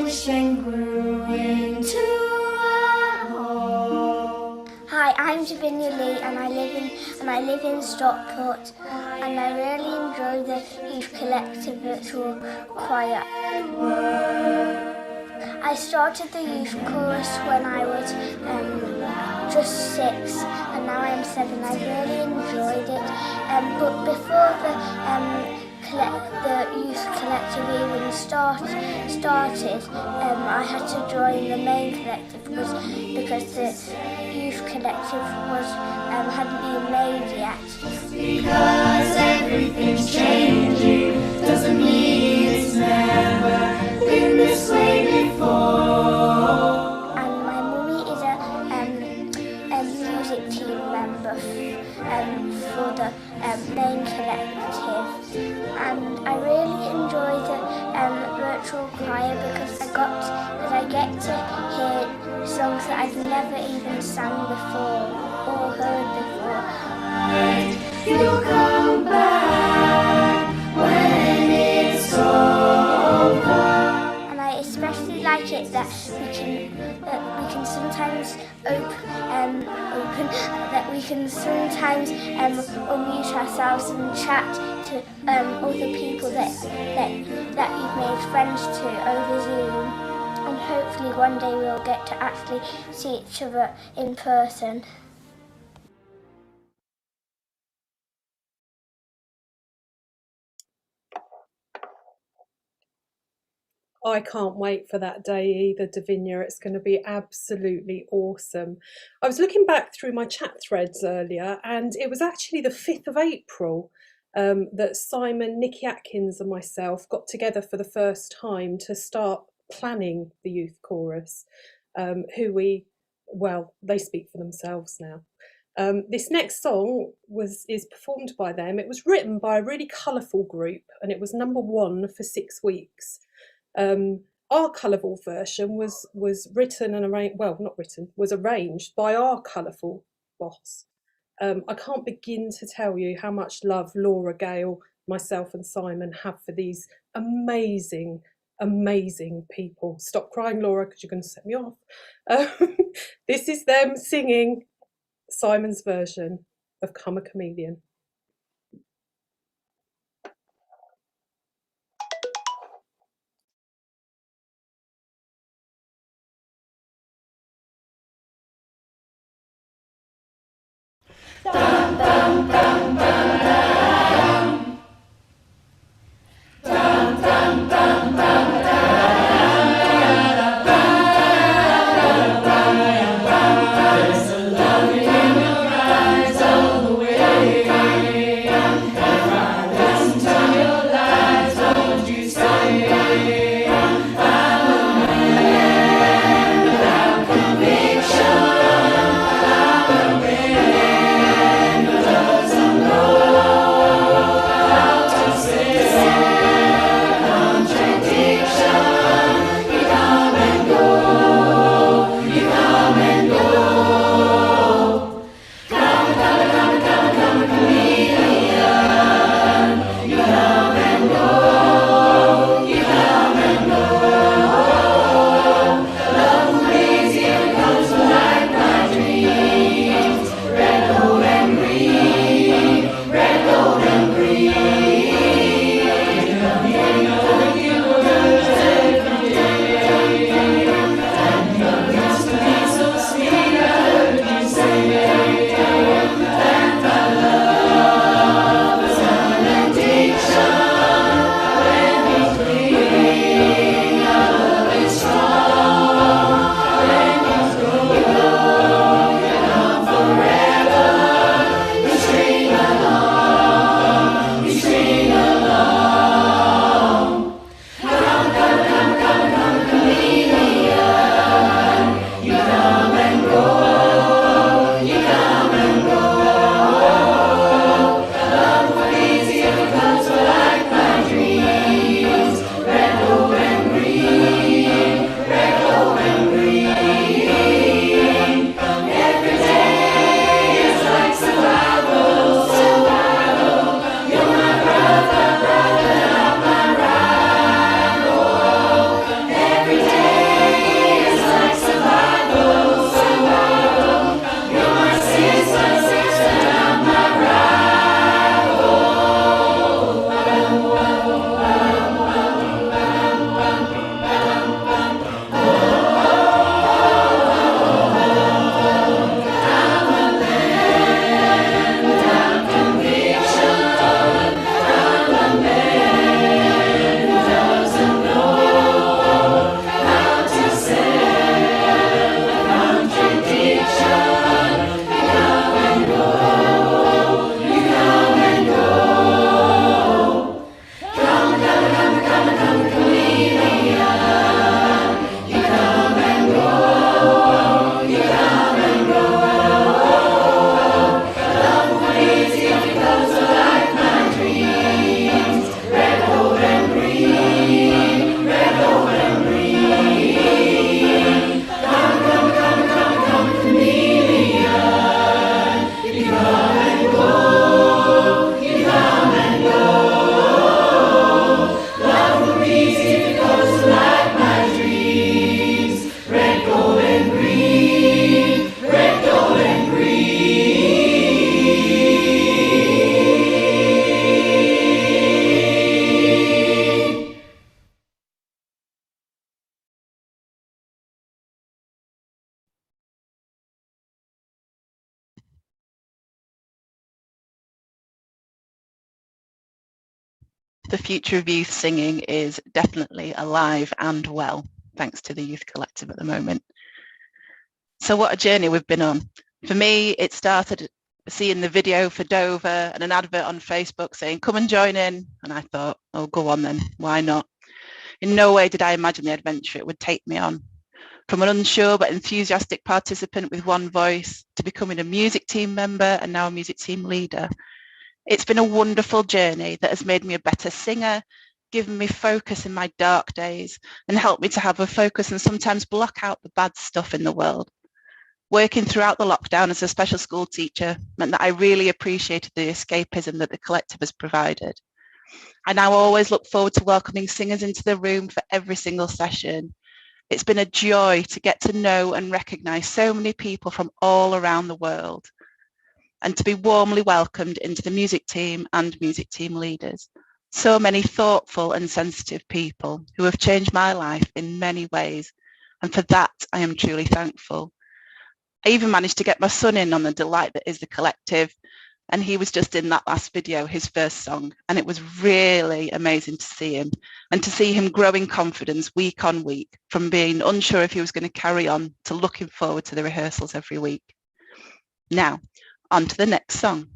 bush and grew into a hole. Hi, I'm Javinia Lee, and I live in Stockport, and I really enjoy the Youth Collective Virtual Choir. I started the youth chorus when I was just 6, and now I'm 7. I really enjoyed it. But before the youth collective even started, I had to join the main collective because the youth collective hadn't been made yet. Because everything's changing doesn't mean it's never been this way before. And my mummy is a music team member for the main collective, and I really enjoy the virtual choir because I get to hear songs that I've never even sang before or heard before. You'll come back when it's over. And I especially like it that we can sometimes unmute ourselves and chat to other people that you've made friends to over Zoom, and hopefully one day we'll get to actually see each other in person. I can't wait for that day either, Davinia. It's going to be absolutely awesome. I was looking back through my chat threads earlier, and it was actually the 5th of April that Simon, Nikki Atkins and myself got together for the first time to start planning the youth chorus, they speak for themselves now. This next song is performed by them. It was written by a really colourful group, and it was #1 for 6 weeks. Our colourful version was written and arranged by our colourful boss. I can't begin to tell you how much love Laura, Gale, myself and Simon have for these amazing, amazing people. Stop crying, Laura, because you're going to set me off. This is them singing Simon's version of Come a Chameleon. Dum dum dum dum dum. Dum dum dum dum dum. There's a love in your eyes all the way. the future of youth singing is definitely alive and well, thanks to the Youth Collective at the moment. So what a journey we've been on. For me, it started seeing the video for Dover and an advert on Facebook saying, come and join in. And I thought, oh, go on then, why not? In no way did I imagine the adventure it would take me on. From an unsure but enthusiastic participant with one voice to becoming a music team member and now a music team leader. It's been a wonderful journey that has made me a better singer, given me focus in my dark days and helped me to have a focus and sometimes block out the bad stuff in the world. Working throughout the lockdown as a special school teacher meant that I really appreciated the escapism that the collective has provided. I now always look forward to welcoming singers into the room for every single session. It's been a joy to get to know and recognise so many people from all around the world and to be warmly welcomed into the music team and music team leaders. So many thoughtful and sensitive people who have changed my life in many ways, and for that I am truly thankful. I even managed to get my son in on the delight that is the collective, and he was just in that last video, his first song, and it was really amazing to see him and to see him grow in confidence week on week, from being unsure if he was going to carry on to looking forward to the rehearsals every week. Now, on to the next song.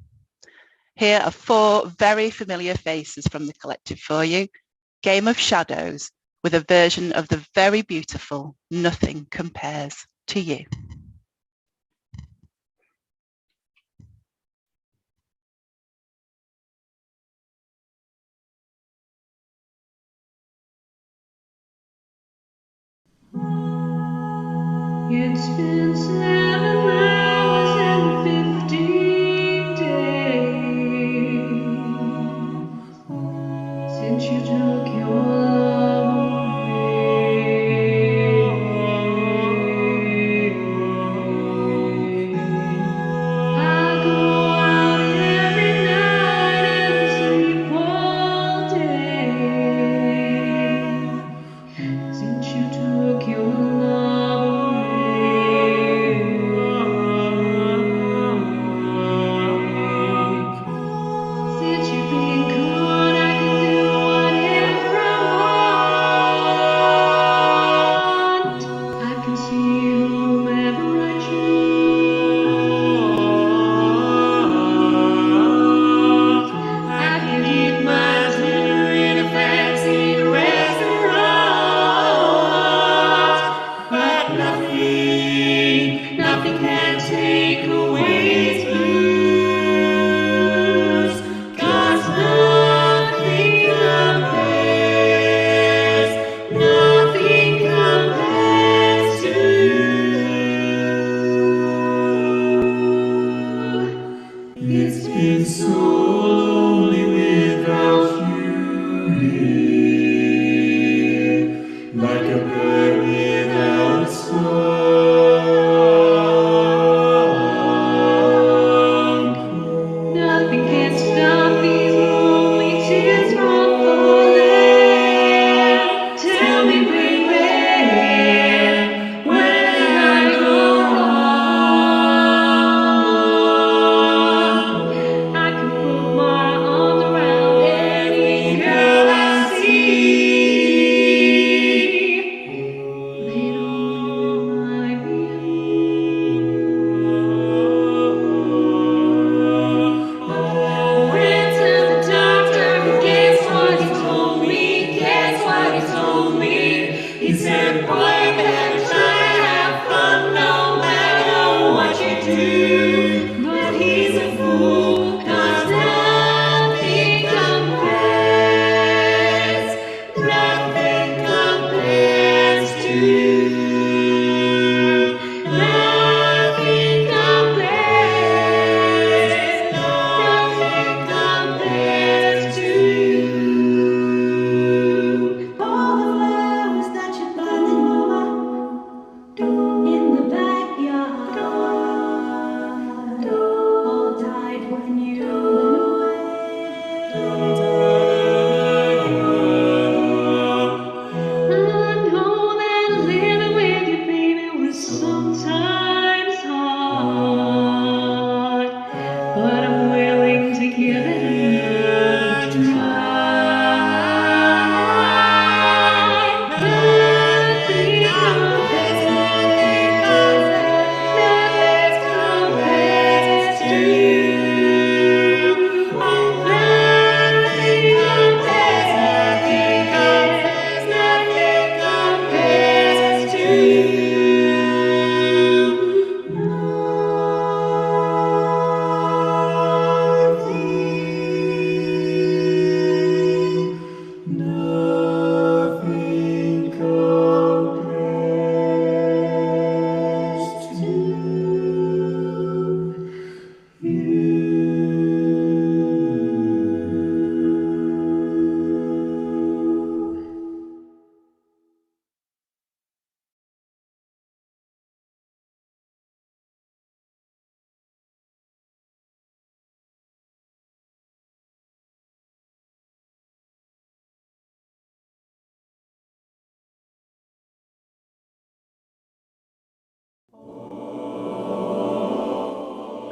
Here are 4 very familiar faces from the collective for you. Game of Shadows, with a version of the very beautiful Nothing Compares to You. It's been 7 hours and 15 days since you took your love away. I go out every night and sleep all day since you took your love away.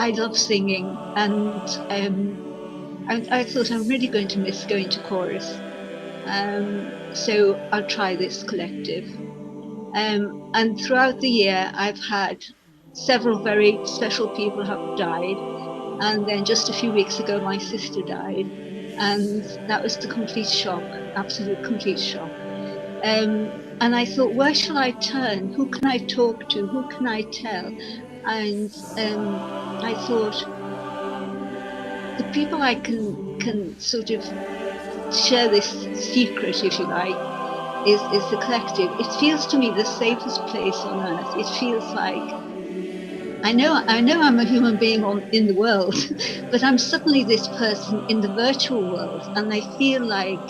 I love singing, and I thought I'm really going to miss going to chorus. So I'll try this collective. And throughout the year, I've had several very special people have died. And then just a few weeks ago, my sister died. And that was the complete shock, absolute complete shock. And I thought, where shall I turn? Who can I talk to? Who can I tell? And I thought, the people I can sort of share this secret, if you like, is the collective. It feels to me the safest place on earth. It feels like I know I'm a human being in the world, but I'm suddenly this person in the virtual world, and I feel like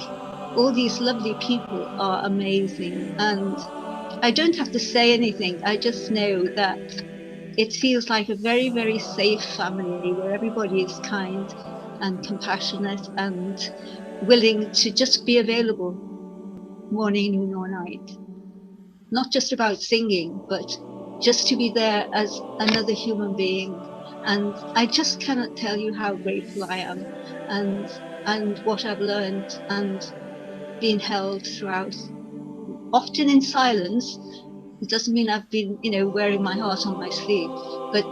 all these lovely people are amazing, and I don't have to say anything. I just know that it feels like a very, very safe family where everybody is kind and compassionate and willing to just be available morning, noon, or night. Not just about singing, but just to be there as another human being. And I just cannot tell you how grateful I am, and what I've learned and been held throughout, often in silence. It doesn't mean I've been, wearing my heart on my sleeve, but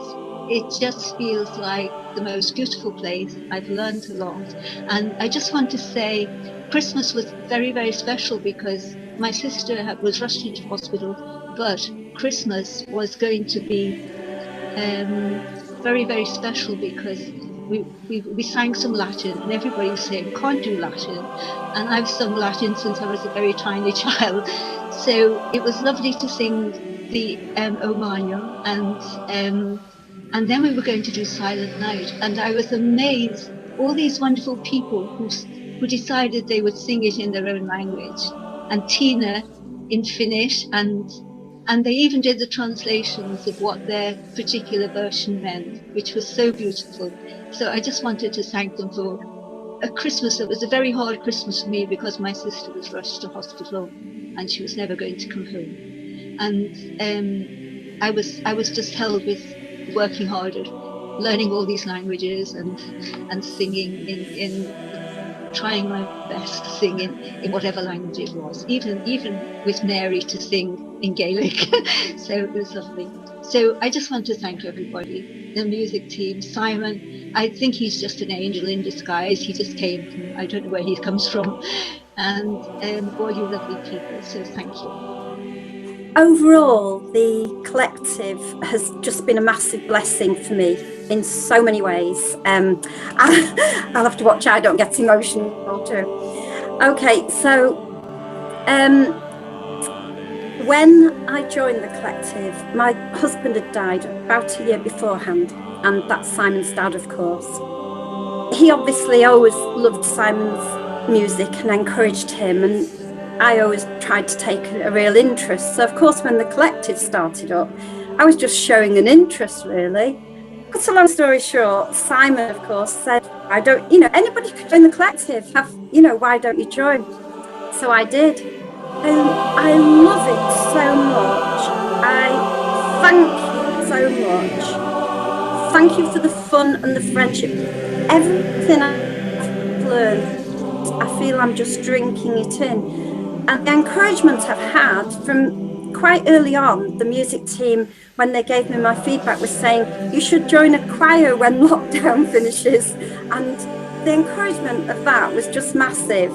it just feels like the most beautiful place. I've learned a lot. And I just want to say Christmas was very, very special because my sister was rushed into hospital, but Christmas was going to be very, very special because we sang some Latin and everybody was saying, can't do Latin. And I've sung Latin since I was a very tiny child. So it was lovely to sing the O Magnum, and then we were going to do Silent Night. And I was amazed, all these wonderful people who decided they would sing it in their own language. And Tina in Finnish, and they even did the translations of what their particular version meant, which was so beautiful. So I just wanted to thank them for a Christmas that was a very hard Christmas for me because my sister was rushed to hospital and she was never going to come home. And I was just held with working harder, learning all these languages and singing in trying my best to sing in whatever language it was, even with Mary to sing in Gaelic. So it was lovely. So I just want to thank everybody, the music team, Simon. I think he's just an angel in disguise. He just came from, I don't know where he comes from, and all you lovely people. So thank you. Overall, the collective has just been a massive blessing for me in so many ways. I'll have to watch out I don't get emotional too. Okay, so when I joined the collective, my husband had died about a year beforehand, and that's Simon's dad, of course. He obviously always loved Simon's music and encouraged him, and I always tried to take a real interest. So of course, when the collective started up, I was just showing an interest, really. Cut a long story short, Simon, of course, said, I don't, anybody could join the collective. Why don't you join? So I did. I love it so much. I thank you so much. Thank you for the fun and the friendship. Everything I've learned, I feel I'm just drinking it in. And the encouragement I've had from quite early on, the music team, when they gave me my feedback, was saying, you should join a choir when lockdown finishes. And the encouragement of that was just massive.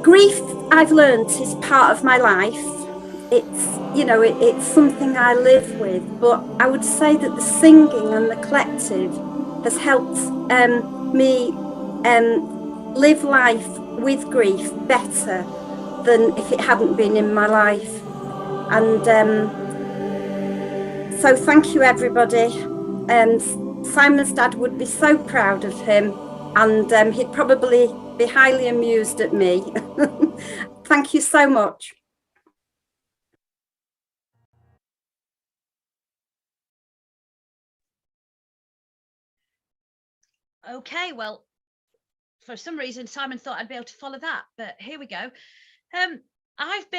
Grief, I've learned, is part of my life. It's something I live with, but I would say that the singing and the collective has helped me live life with grief better than if it hadn't been in my life. And so thank you, everybody. Simon's dad would be so proud of him, and he'd probably be highly amused at me. Thank you so much. Okay, well, for some reason Simon thought I'd be able to follow that, but here we go. I've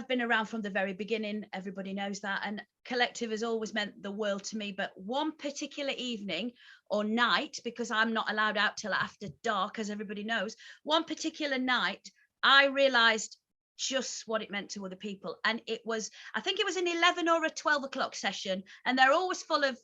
been around from the very beginning. Everybody knows that, and collective has always meant the world to me. But one particular evening or night, because I'm not allowed out till after dark, as everybody knows, one particular night I realised just what it meant to other people. And I think it was an 11 or a 12 o'clock session, and they're always full of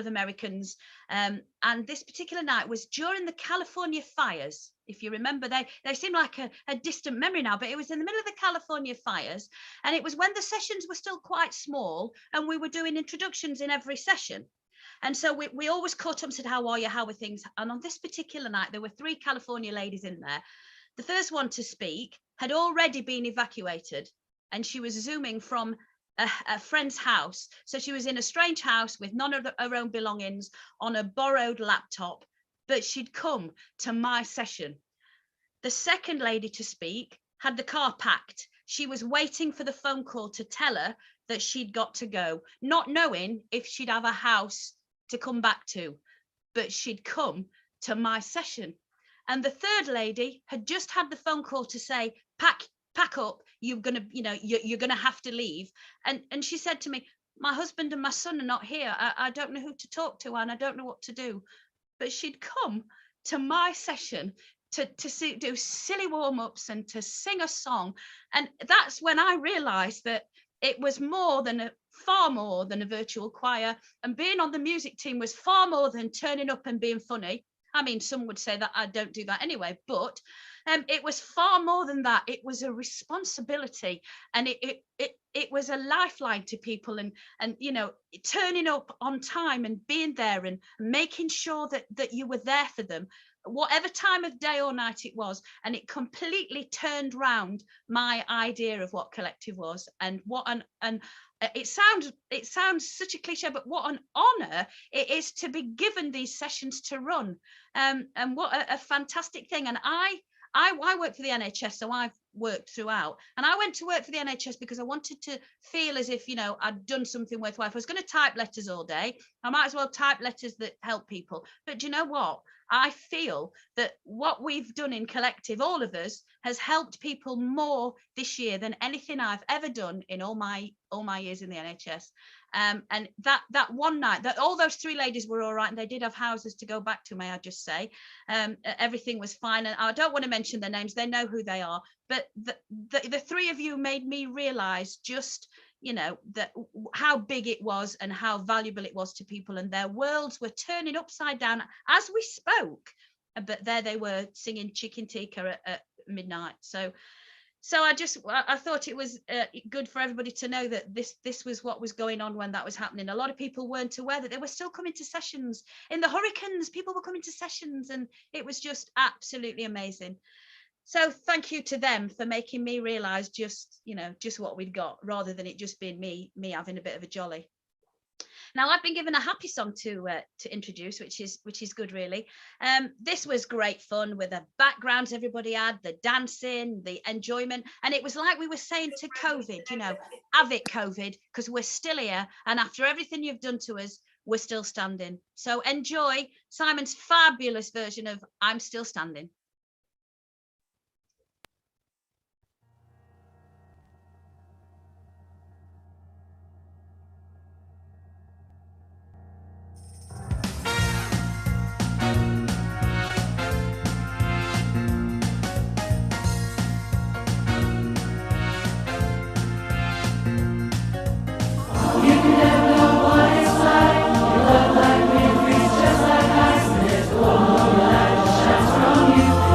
Americans. And this particular night was during the California fires. If you remember, they seem like a distant memory now, but it was in the middle of the California fires. And it was when the sessions were still quite small, and we were doing introductions in every session. And so we always caught up and said, how are you? How are things? And on this particular night, there were 3 California ladies in there. The first one to speak had already been evacuated, and she was Zooming from a friend's house. So she was in a strange house with none of her own belongings on a borrowed laptop, but she'd come to my session. The second lady to speak had the car packed. She was waiting for the phone call to tell her that she'd got to go, not knowing if she'd have a house to come back to, but she'd come to my session. And the third lady had just had the phone call to say, pack up, you're gonna have to leave. And she said to me, my husband and my son are not here. I don't know who to talk to, and I don't know what to do. But she'd come to my session to do silly warm-ups and to sing a song. And that's when I realized that it was far more than a virtual choir, and being on the music team was far more than turning up and being funny. I mean, some would say that I don't do that anyway, but it was far more than that. It was a responsibility, and it was a lifeline to people, and turning up on time and being there and making sure that you were there for them, whatever time of day or night it was. And it completely turned round my idea of what collective was, and it sounds such a cliche, but what an honor it is to be given these sessions to run, and what a fantastic thing. And I work for the NHS, so I've worked throughout, and I went to work for the NHS because I wanted to feel as if I'd done something worthwhile. If I was going to type letters all day, I might as well type letters that help people. But do you know what? I feel that what we've done in collective, all of us, has helped people more this year than anything I've ever done in all my years in the NHS. And that one night, that all those 3 ladies were all right, and they did have houses to go back to, may I just say. Everything was fine, and I don't want to mention their names, they know who they are, but the 3 of you made me realize just that how big it was and how valuable it was to people, and their worlds were turning upside down as we spoke, but there they were singing Chicken Tikka at midnight. So I thought it was good for everybody to know that this was what was going on when that was happening. A lot of people weren't aware that they were still coming to sessions. In the hurricanes, people were coming to sessions, and it was just absolutely amazing. So thank you to them for making me realise just what we'd got, rather than it just being me having a bit of a jolly. Now, I've been given a happy song to introduce, which is good, really. This was great fun with the backgrounds everybody had, the dancing, the enjoyment, and it was like we were saying to COVID, have it COVID, because we're still here, and after everything you've done to us, we're still standing. So enjoy Simon's fabulous version of I'm Still Standing. Just like ice, there's one more light that shines from you.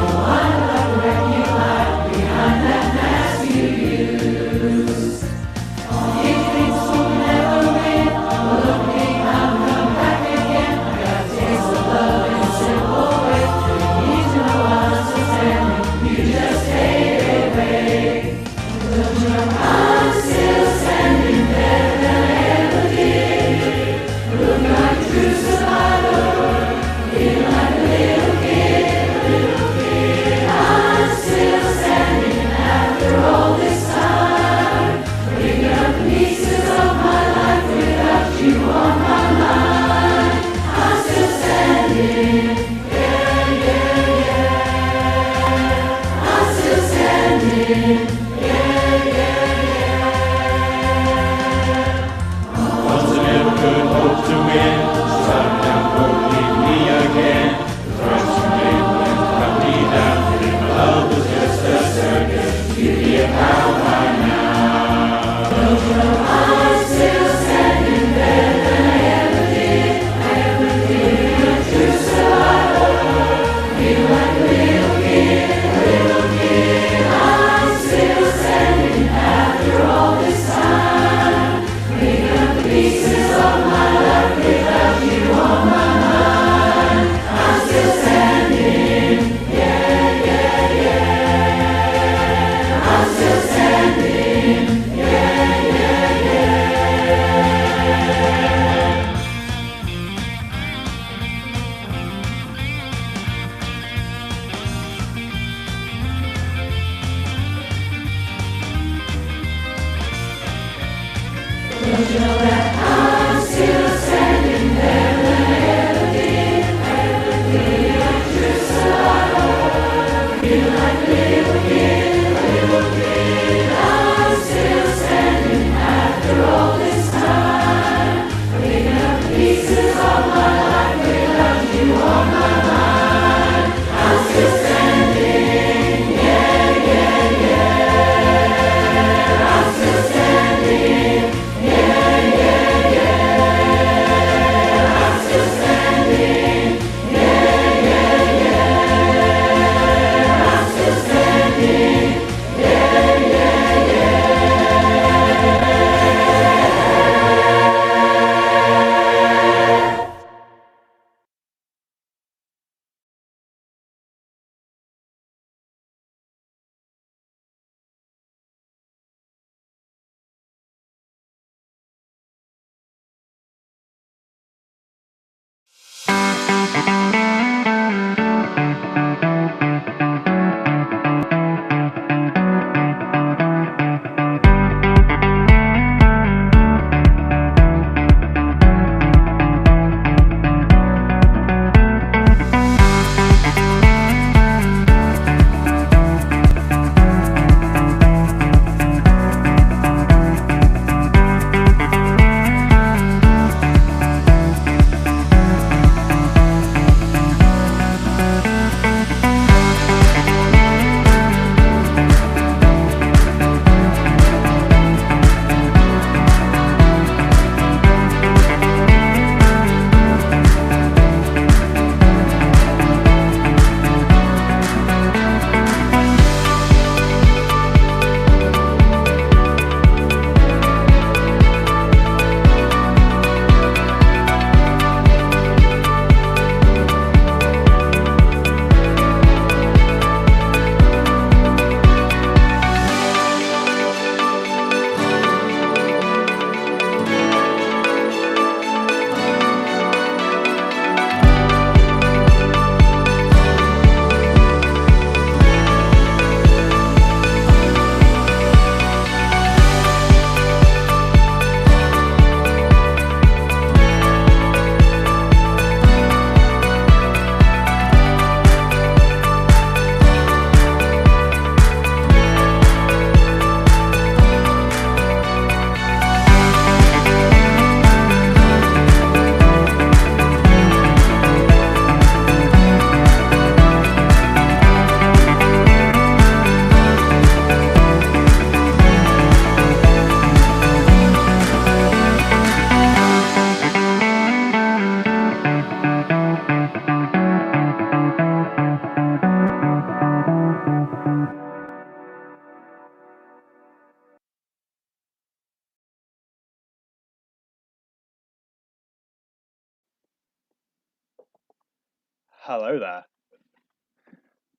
Hello there.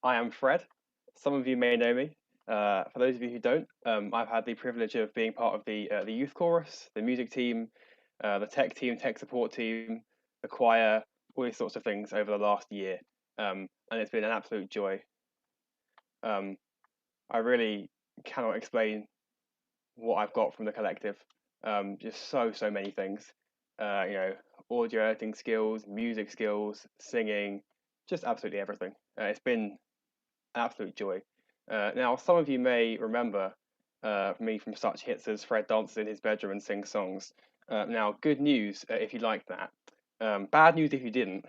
I am Fred. Some of you may know me. For those of you who don't, I've had the privilege of being part of the youth chorus, the music team, the tech team, tech support team, the choir, all these sorts of things over the last year, and it's been an absolute joy. I really cannot explain what I've got from the collective. Just so many things. Audio editing skills, music skills, singing, just absolutely everything. It's been an absolute joy. Now, some of you may remember me from such hits as Fred dances in his bedroom and sings songs. Now, good news if you liked that. Bad news if you didn't.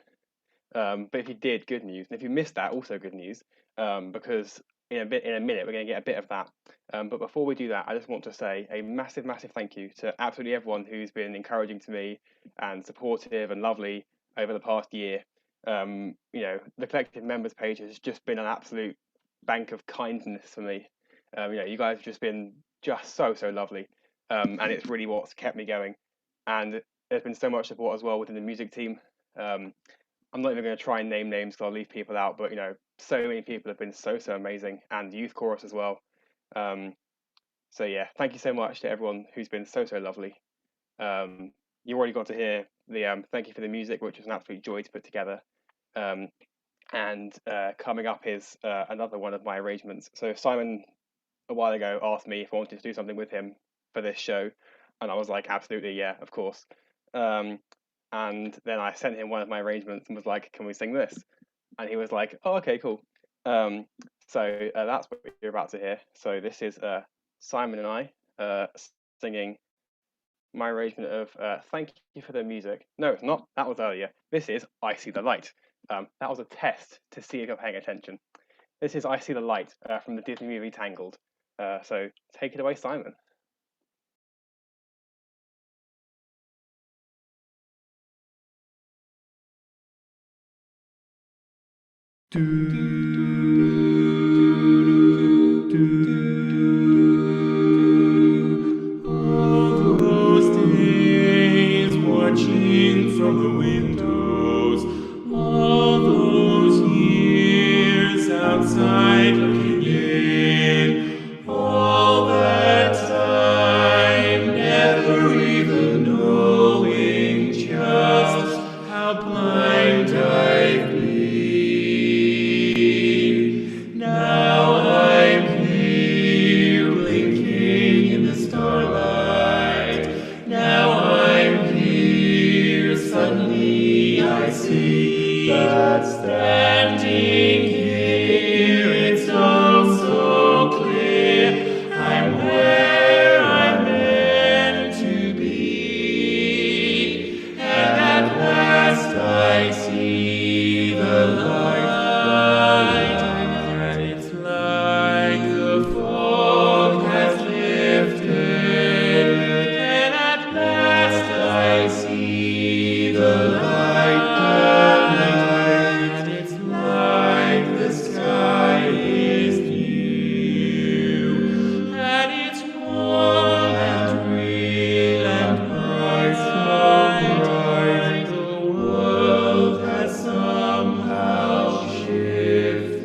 But if you did, good news. And if you missed that, also good news. Because in a minute, we're going to get a bit of that. But before we do that, I just want to say a massive thank you to absolutely everyone who's been encouraging to me and supportive and lovely over the past year. The collective members page has just been an absolute bank of kindness for me. You guys have just been just so lovely, and it's really what's kept me going. And there's been so much support as well within the music team. I'm not even going to try and name names because I'll leave people out, but so many people have been so amazing, and the youth chorus as well. So yeah, thank you so much to everyone who's been so lovely. You already got to hear the thank you for the music, which was an absolute joy to put together. And coming up is another one of my arrangements. So Simon a while ago asked me if I wanted to do something with him for this show. And I was like, absolutely, yeah, of course. And then I sent him one of my arrangements and was like, can we sing this? And he was like, oh, okay, cool. So that's what you're about to hear. So this is Simon and I singing my arrangement of Thank You for the Music. No, it's not. That was earlier. This is I See the Light. That was a test to see if you're paying attention. This is I See the Light from the Disney movie Tangled. So take it away, Simon. All those days watching from the windows, all those years outside looking in, all that time never even knowing just how blind I've been. Now I'm here blinking in the starlight. Now I'm here, suddenly I see that standing here it's all so clear. I'm where I'm meant to be, and at last I see the light. And it's like the fog has lifted, and at last I see the light, and it's like the sky is new, and it's warm and real and bright, so bright, the world has somehow shifted.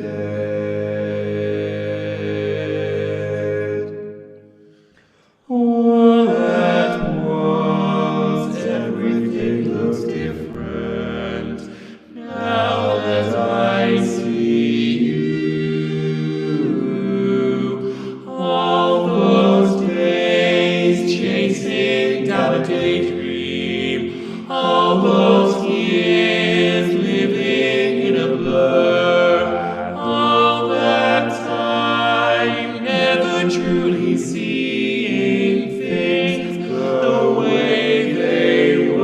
All at once, everything looks different now that I see you. All those days chasing down a daydream, all those years living in a blur, all that time never truly seeing things the way they were.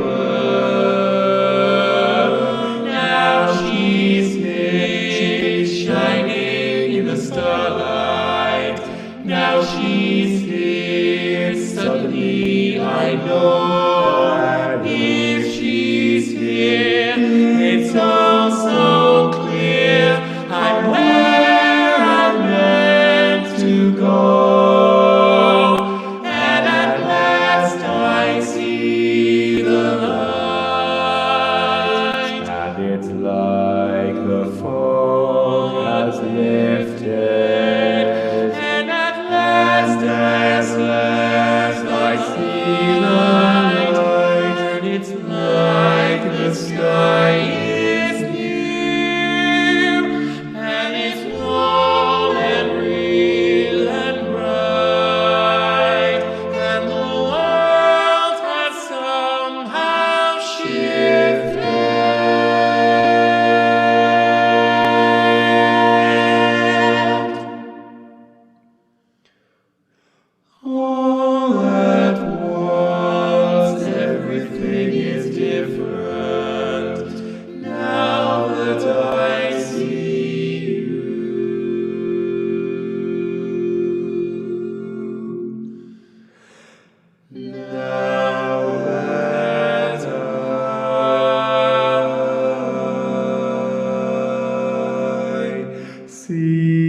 Now she's here, shining in the starlight. Now she's here, suddenly I know that if she's here, it's all so clear. I'm where I'm meant to go, and at last I see the light. And it's like the fog has lifted, and at last I see the light, and it's like the sky is new, and it's warm and real and bright, and the world has somehow shifted. All at once, everything is different now that I see you. Now that I see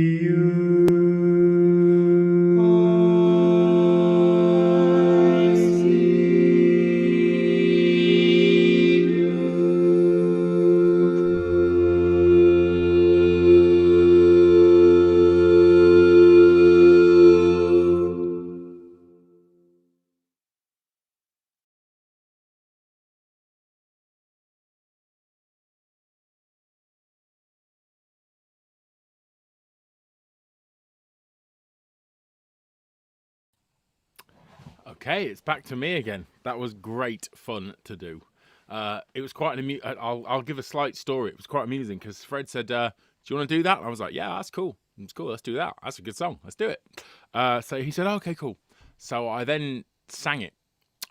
Okay, it's back to me again. That was great fun to do. It was quite an I'll give a slight story. It was quite amusing because Fred said, "Do you want to do that?" And I was like, "Yeah, that's cool. It's cool. Let's do that. That's a good song. Let's do it." So he said, "Okay, cool." So I then sang it,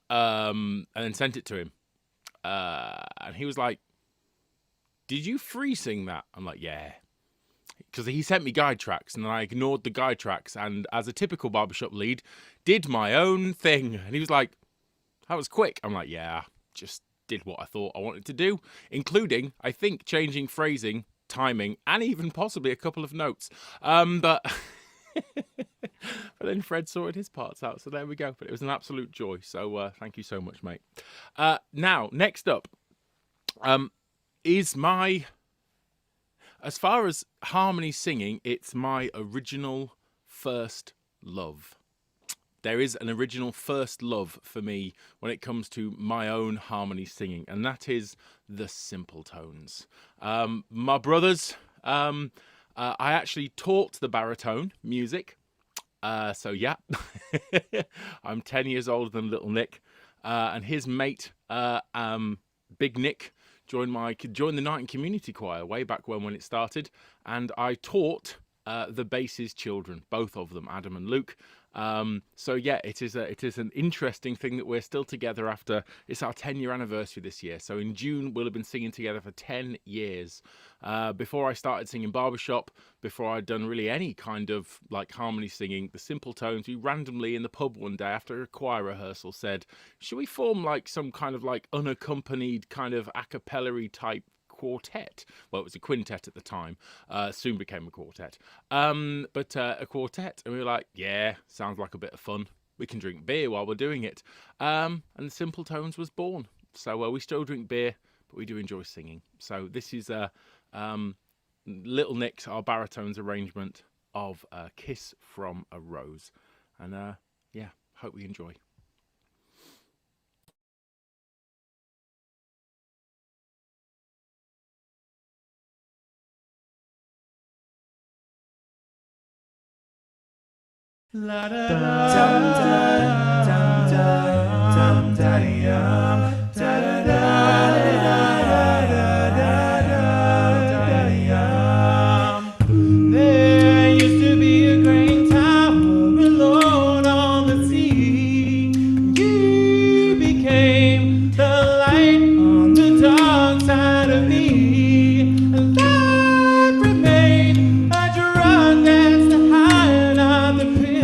and then sent it to him, and he was like, "Did you free sing that?" I'm like, "Yeah." Because he sent me guide tracks and I ignored the guide tracks and as a typical barbershop lead, did my own thing. And he was like, that was quick. I'm like, yeah, just did what I thought I wanted to do, including, I think, changing phrasing, timing, and even possibly a couple of notes. But then Fred sorted his parts out, so there we go. But it was an absolute joy. So thank you so much, mate. Now, next up is my... As far as harmony singing, it's my original first love. There is an original first love for me when it comes to my own harmony singing, and that is the simple tones. My brothers, I actually taught the baritone music. So yeah, I'm 10 years older than little Nick, and his mate, Big Nick, joined the night and community choir way back when it started, and I taught the basses children, both of them, Adam and Luke. So yeah, it is an interesting thing that we're still together after. It's our 10-year anniversary this year. So in June we'll have been singing together for 10 years. Before I started singing barbershop, before I'd done really any kind of like harmony singing, the simple tones, we randomly in the pub one day after a choir rehearsal said, should we form like some kind of like unaccompanied kind of a cappella-y type quartet? Well, it was a quintet at the time, soon became a quartet, but a quartet, and we were like, yeah, sounds like a bit of fun. We can drink beer while we're doing it, and the Simple Tones was born. So we still drink beer, but we do enjoy singing. So this is Little Nick's, our baritone's arrangement of Kiss from a Rose, and yeah, hope we enjoy. La da da dum dum dum da yum da da da yum. There used to be a great tower alone on the sea. You became the light on the dark side of me. And life remained a drug that's the high on the pill.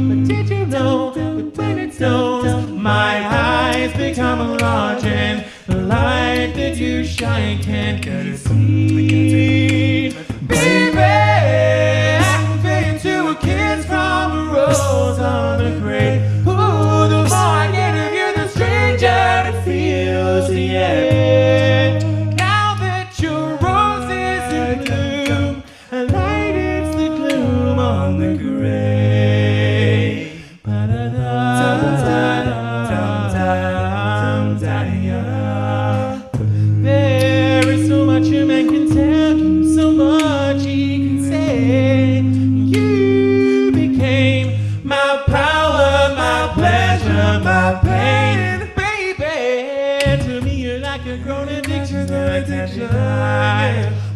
But did you know that when it snows, my eyes become large and the light that you shine can't be seen? Baby, I'm fading to a kiss from a rose on a grave. Ooh, the more I get of you, the stranger it feels, yeah. Now that your rose is in bloom, a light is the gloom on the grave. There is so much a man can tell you, so much he can say. You became my power, my pleasure, my pain, baby. To me you're like a grown addiction, an addiction.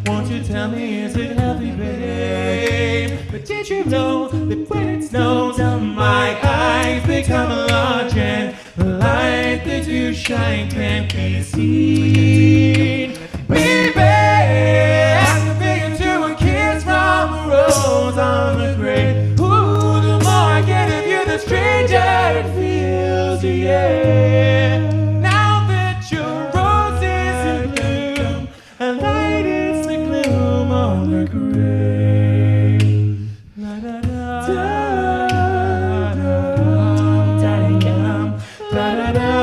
Won't you tell me, is it healthy, babe? But did you know that when it snows, my eyes become large and the light that you shine can't be seen? Baby, I'm begging to a kiss from a rose on the grave. Ooh, the more I get of you, the stranger it feels, yeah. Now that your rose is in bloom, a light is the gloom on the grave. La da da da da da da da da.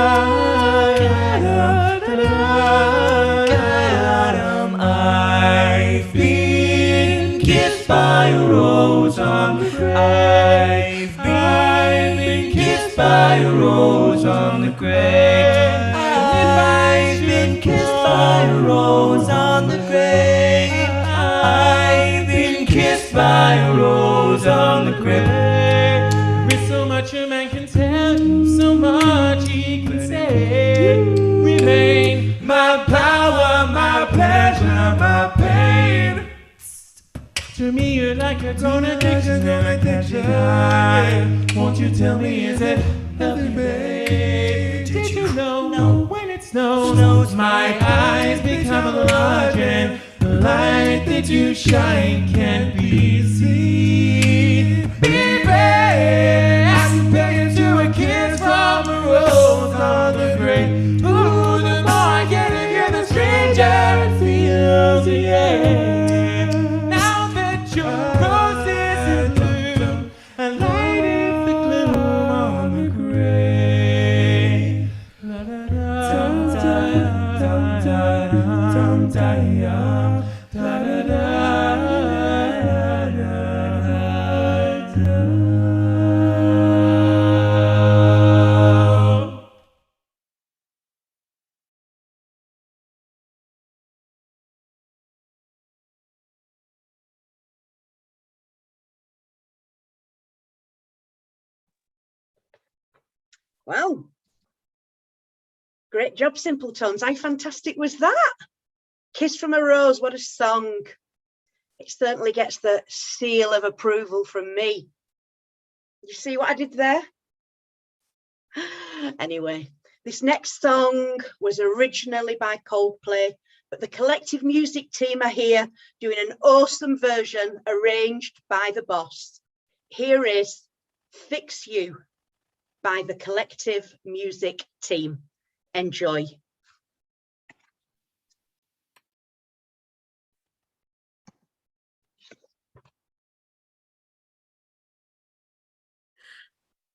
I've been kissed by a rose on the grave. I've been kissed by a rose on the grave. I've been kissed by a rose on the grave. I've been kissed by a rose on the grave. There is so much a man can tell you, so tell me, is it healthy, babe? Did you know when it snows, my eyes become large and the light that you shine can't be seen? Baby, I compare you to a kiss from a rose on the grave. Ooh, the more I get of you, the stranger it feels, yeah. Now that your rose is in bloom, I lighted the gloom on the grave. La da da, dum da dum da ya, da da da. Well, great job, Simpletons. How fantastic was that? Kiss from a Rose, what a song. It certainly gets the seal of approval from me. You see what I did there? Anyway, this next song was originally by Coldplay, but the collective music team are here doing an awesome version arranged by the boss. Here is Fix You by the collective music team. Enjoy.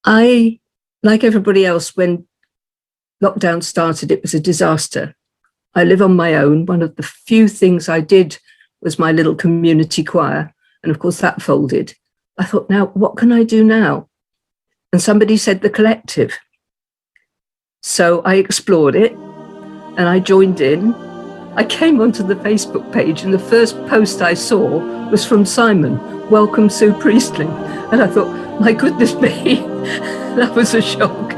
I, like everybody else, when lockdown started, it was a disaster. I live on my own. One of the few things I did was my little community choir. And of course that folded. I thought, now, what can I do now? And somebody said the collective. So I explored it and I joined in. I came onto the Facebook page and the first post I saw was from Simon, welcome Sue Priestley. And I thought, my goodness me, that was a shock.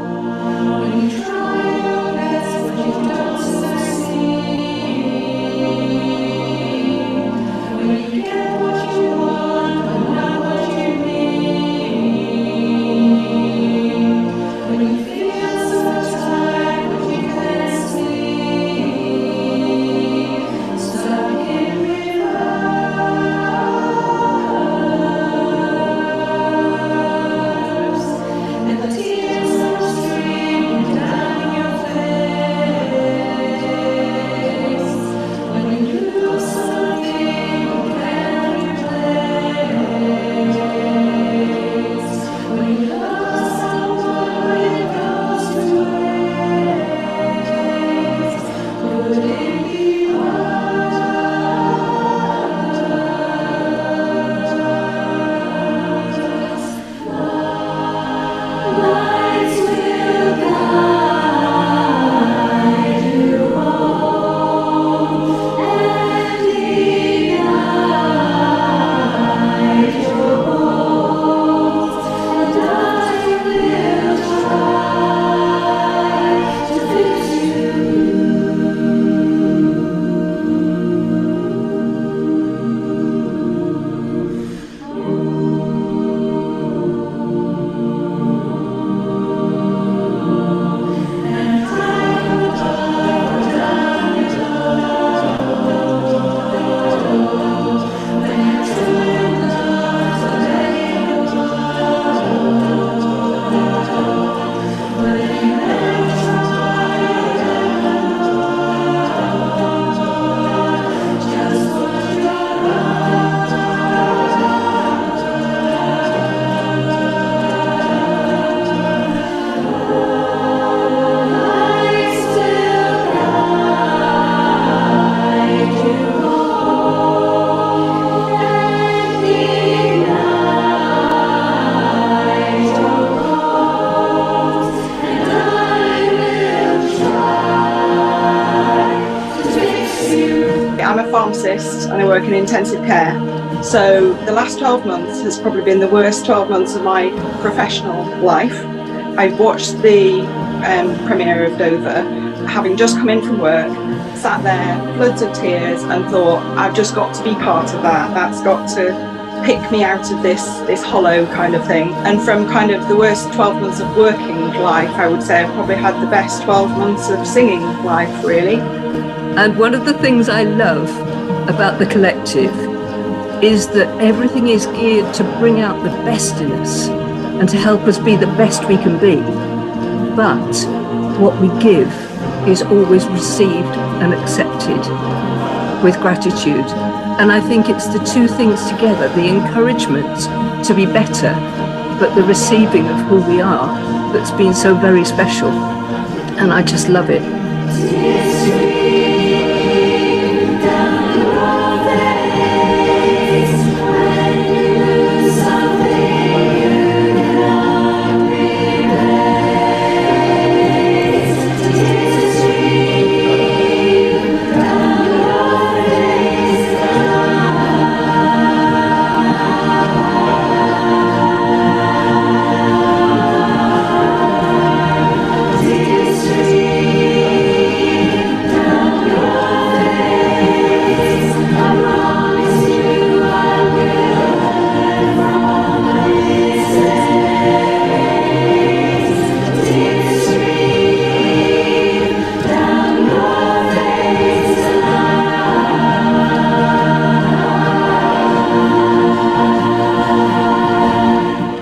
I'm a pharmacist and I work in intensive care. So the last 12 months has probably been the worst 12 months of my professional life. I watched the premiere of Dover, having just come in from work, sat there, floods of tears, and thought, I've just got to be part of that. That's got to pick me out of this hollow kind of thing. And from kind of the worst 12 months of working life, I would say I've probably had the best 12 months of singing life, really. And one of the things I love about the collective is that everything is geared to bring out the best in us and to help us be the best we can be. But what we give is always received and accepted with gratitude. And I think it's the two things together, the encouragement to be better, but the receiving of who we are, that's been so very special. And I just love it.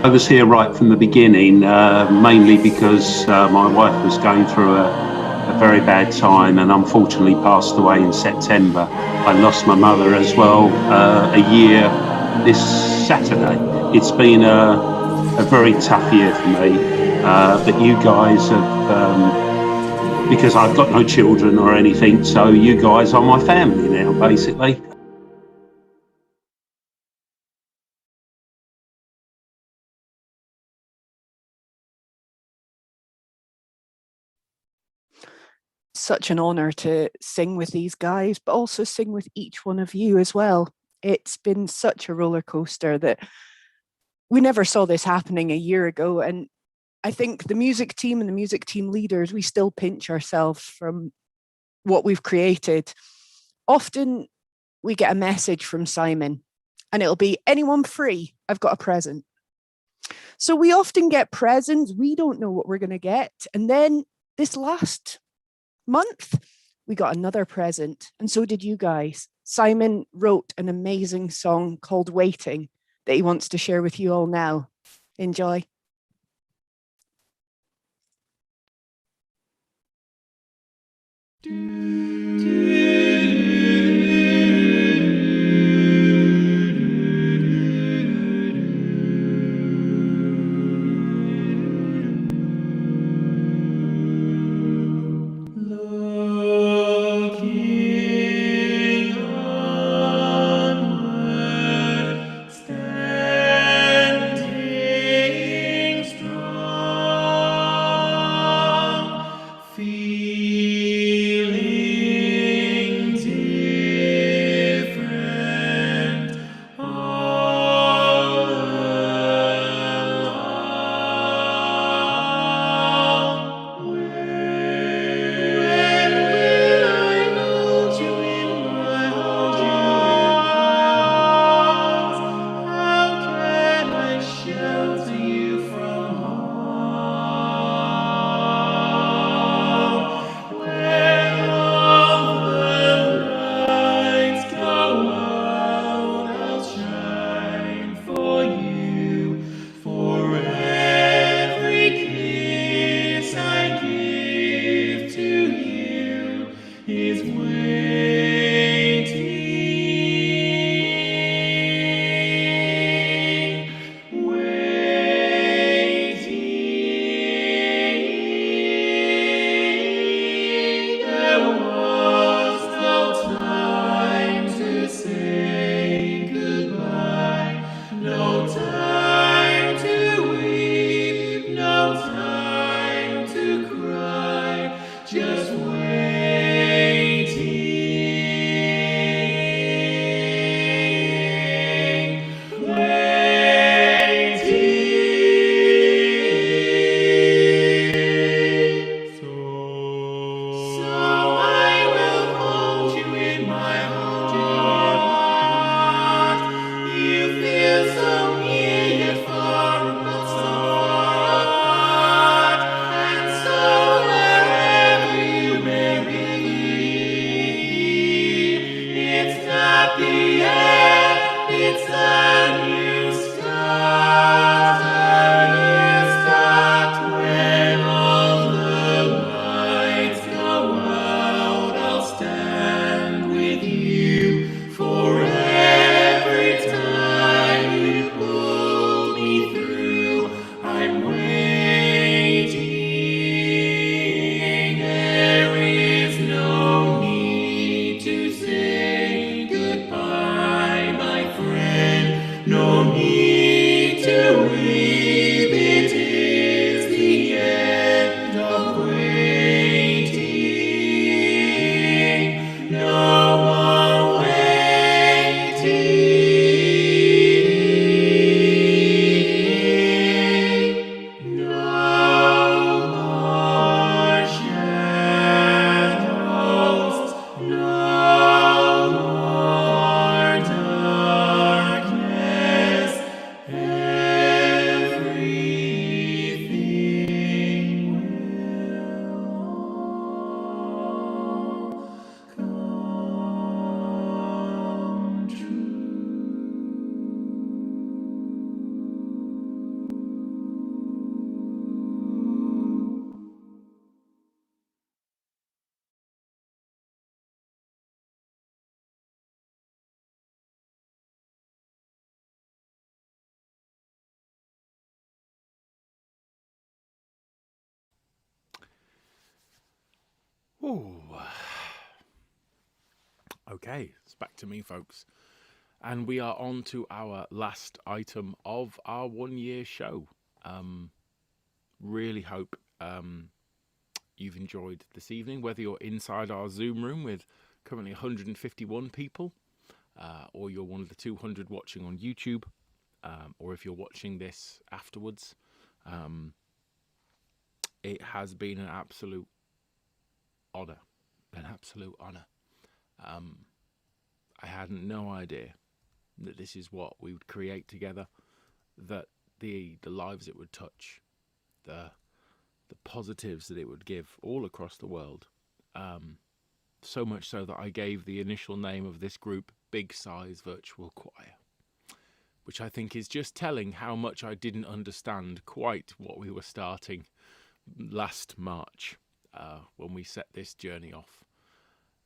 I was here right from the beginning, mainly because my wife was going through a very bad time and unfortunately passed away in September. I lost my mother as well a year this Saturday. It's been a very tough year for me, but you guys have, because I've got no children or anything, so you guys are my family now, basically. Such an honour to sing with these guys, but also sing with each one of you as well. It's been such a roller coaster that we never saw this happening a year ago. And I think the music team and the music team leaders, we still pinch ourselves from what we've created. Often we get a message from Simon and it'll be, anyone free? I've got a present. So we often get presents. We don't know what we're going to get. And then this last month, we got another present, and so did you guys. Simon wrote an amazing song called Waiting that he wants to share with you all now. Enjoy. Feeling Ooh. Okay, it's back to me, folks. And we are on to our last item of our 1 year show. Really hope you've enjoyed this evening, whether you're inside our Zoom room with currently 151 people, or you're one of the 200 watching on YouTube, or if you're watching this afterwards. It has been an absolute honour. An absolute honour. I had no idea that this is what we would create together, that the lives it would touch, the positives that it would give all across the world. So much so that I gave the initial name of this group Big Size Virtual Choir, which I think is just telling how much I didn't understand quite what we were starting last March when we set this journey off.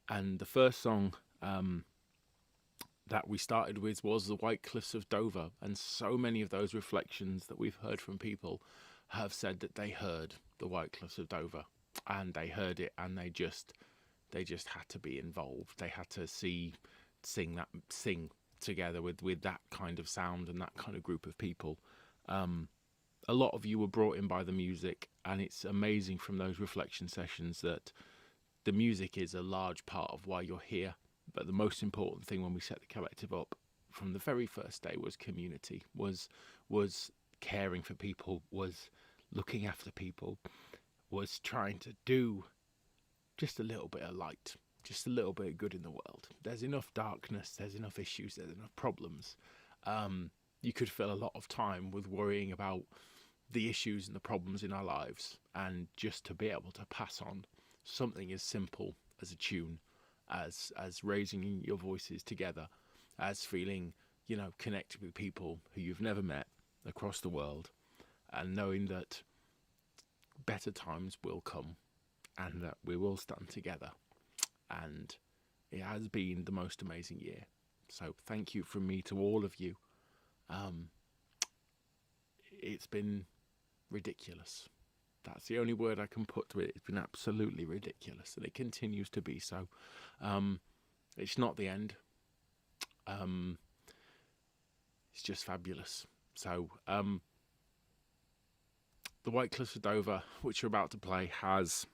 And the first song that we started with was The White Cliffs of Dover, and so many of those reflections that we've heard from people have said that they heard The White Cliffs of Dover, and they heard it and they just had to be involved. They had to sing together with that kind of sound and that kind of group of people. A lot of you were brought in by the music, and it's amazing from those reflection sessions that the music is a large part of why you're here. But the most important thing when we set the collective up from the very first day was community, was caring for people, was looking after people, was trying to do just a little bit of light, just a little bit of good in the world. There's enough darkness, there's enough issues, there's enough problems. You could fill a lot of time with worrying about the issues and the problems in our lives, and just to be able to pass on something as simple as a tune, as raising your voices together, as feeling, connected with people who you've never met across the world, and knowing that better times will come and that we will stand together. And it has been the most amazing year. So thank you from me to all of you. It's been ridiculous. That's the only word I can put to it. It's been absolutely ridiculous, and it continues to be so. It's not the end. It's just fabulous. So, the White Cliffs of Dover, which you're about to play, has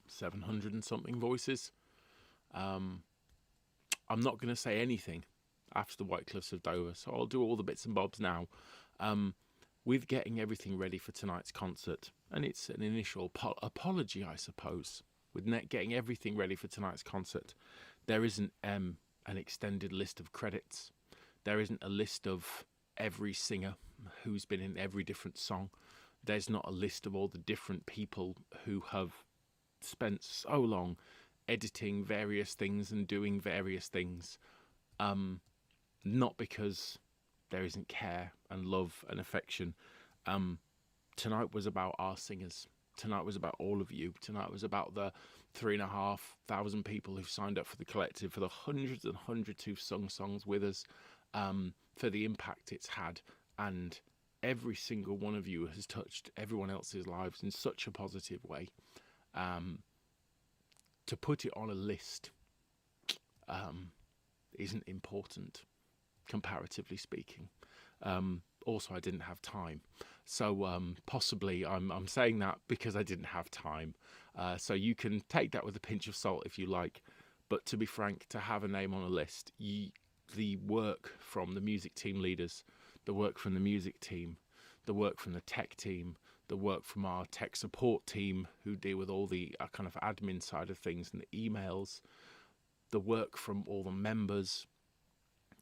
700 and something voices. I'm not going to say anything after the White Cliffs of Dover, so I'll do all the bits and bobs now. With getting everything ready for tonight's concert, and it's an initial apology, I suppose, with getting everything ready for tonight's concert, there isn't an extended list of credits. There isn't a list of every singer who's been in every different song. There's not a list of all the different people who have spent so long editing various things and doing various things. Not because there isn't care and love and affection. Tonight was about our singers. Tonight was about all of you. Tonight was about the 3,500 people who've signed up for the collective, for the hundreds and hundreds who've sung songs with us, for the impact it's had. And every single one of you has touched everyone else's lives in such a positive way. To put it on a list isn't important, comparatively speaking. Also, I didn't have time. So possibly I'm saying that because I didn't have time. So you can take that with a pinch of salt if you like. But to be frank, to have a name on a list, the work from the music team leaders, the work from the music team, the work from the tech team, the work from our tech support team who deal with all the kind of admin side of things and the emails, the work from all the members.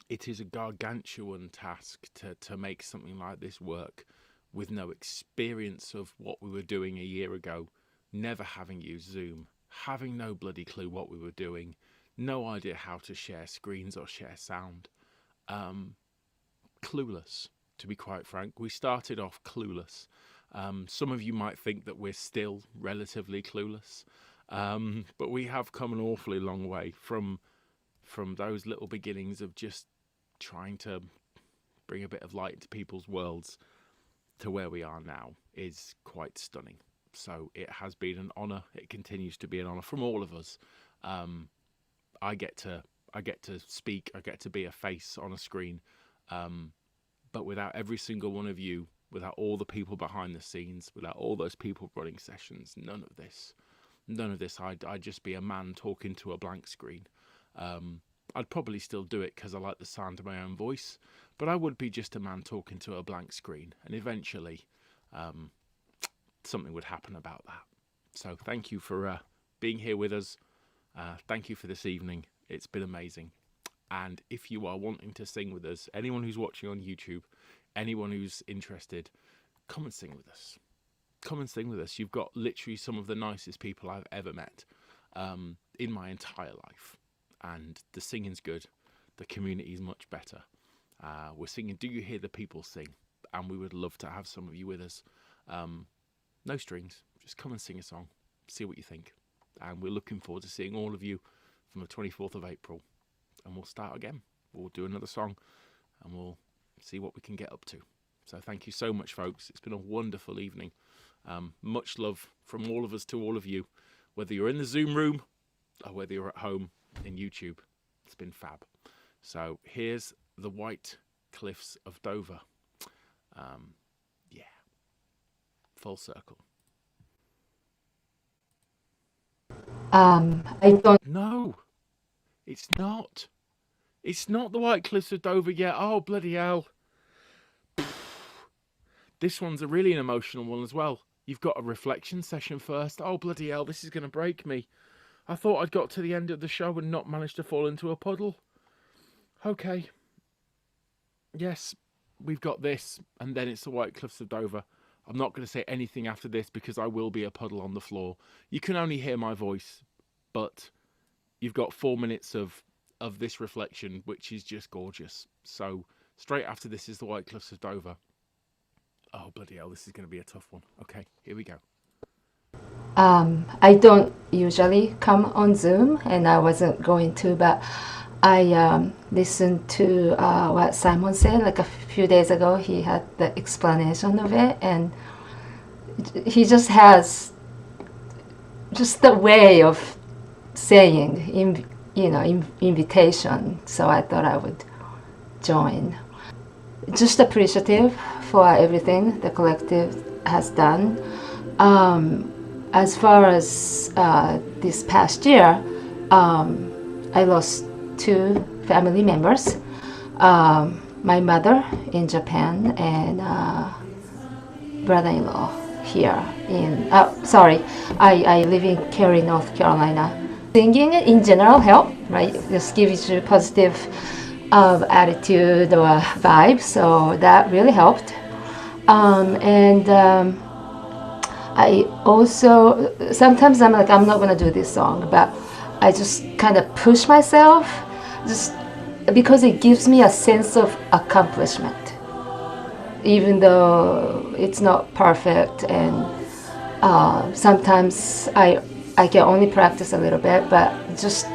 It is a gargantuan task to make something like this work with no experience of what we were doing a year ago, never having used Zoom, having no bloody clue what we were doing, no idea how to share screens or share sound. Clueless, to be quite frank. We started off clueless. Some of you might think that we're still relatively clueless, but we have come an awfully long way from those little beginnings of just trying to bring a bit of light into people's worlds to where we are now is quite stunning. So it has been an honour. It continues to be an honour from all of us. I get to speak. I get to be a face on a screen. But without every single one of you, without all the people behind the scenes, without all those people running sessions, none of this. I'd just be a man talking to a blank screen. I'd probably still do it because I like the sound of my own voice, but I would be just a man talking to a blank screen, and eventually something would happen about that. So thank you for being here with us. Thank you for this evening. It's been amazing. And if you are wanting to sing with us, anyone who's watching on YouTube, anyone who's interested, come and sing with us. Come and sing with us. You've got literally some of the nicest people I've ever met in my entire life. And the singing's good. The community's much better. We're singing Do You Hear the People Sing? And we would love to have some of you with us. No strings. Just come and sing a song. See what you think. And we're looking forward to seeing all of you from the 24th of April. And we'll start again. We'll do another song and we'll see what we can get up to. So thank you so much, folks. It's been a wonderful evening. Much love from all of us to all of you, whether you're in the Zoom room or whether you're at home in YouTube. It's been fab. So here's the White Cliffs of Dover. Yeah, full circle. I don't. No, it's not. It's not the White Cliffs of Dover yet. Oh, bloody hell. This one's a really an emotional one as well. You've got a reflection session first. Oh, bloody hell, this is going to break me. I thought I'd got to the end of the show and not managed to fall into a puddle. Okay. Yes, we've got this, and then it's the White Cliffs of Dover. I'm not going to say anything after this because I will be a puddle on the floor. You can only hear my voice, but you've got 4 minutes of this reflection, which is just gorgeous. So straight after this is the White Cliffs of Dover. Oh, bloody hell, this is going to be a tough one. Okay, here we go. I don't usually come on Zoom, and I wasn't going to, but I listened to what Simon said like a few days ago. He had the explanation of it, and he just has just the way of saying, invitation. So I thought I would join. Just appreciative for everything the collective has done. As far as this past year, I lost 2 family members. My mother in Japan and brother-in-law here in, I live in Cary, North Carolina. Singing in general help, right? Just gives you positive attitude or vibe, so that really helped. I also, sometimes I'm like, I'm not gonna do this song, but I just kind of push myself, just because it gives me a sense of accomplishment, even though it's not perfect, and sometimes I can only practice a little bit, but just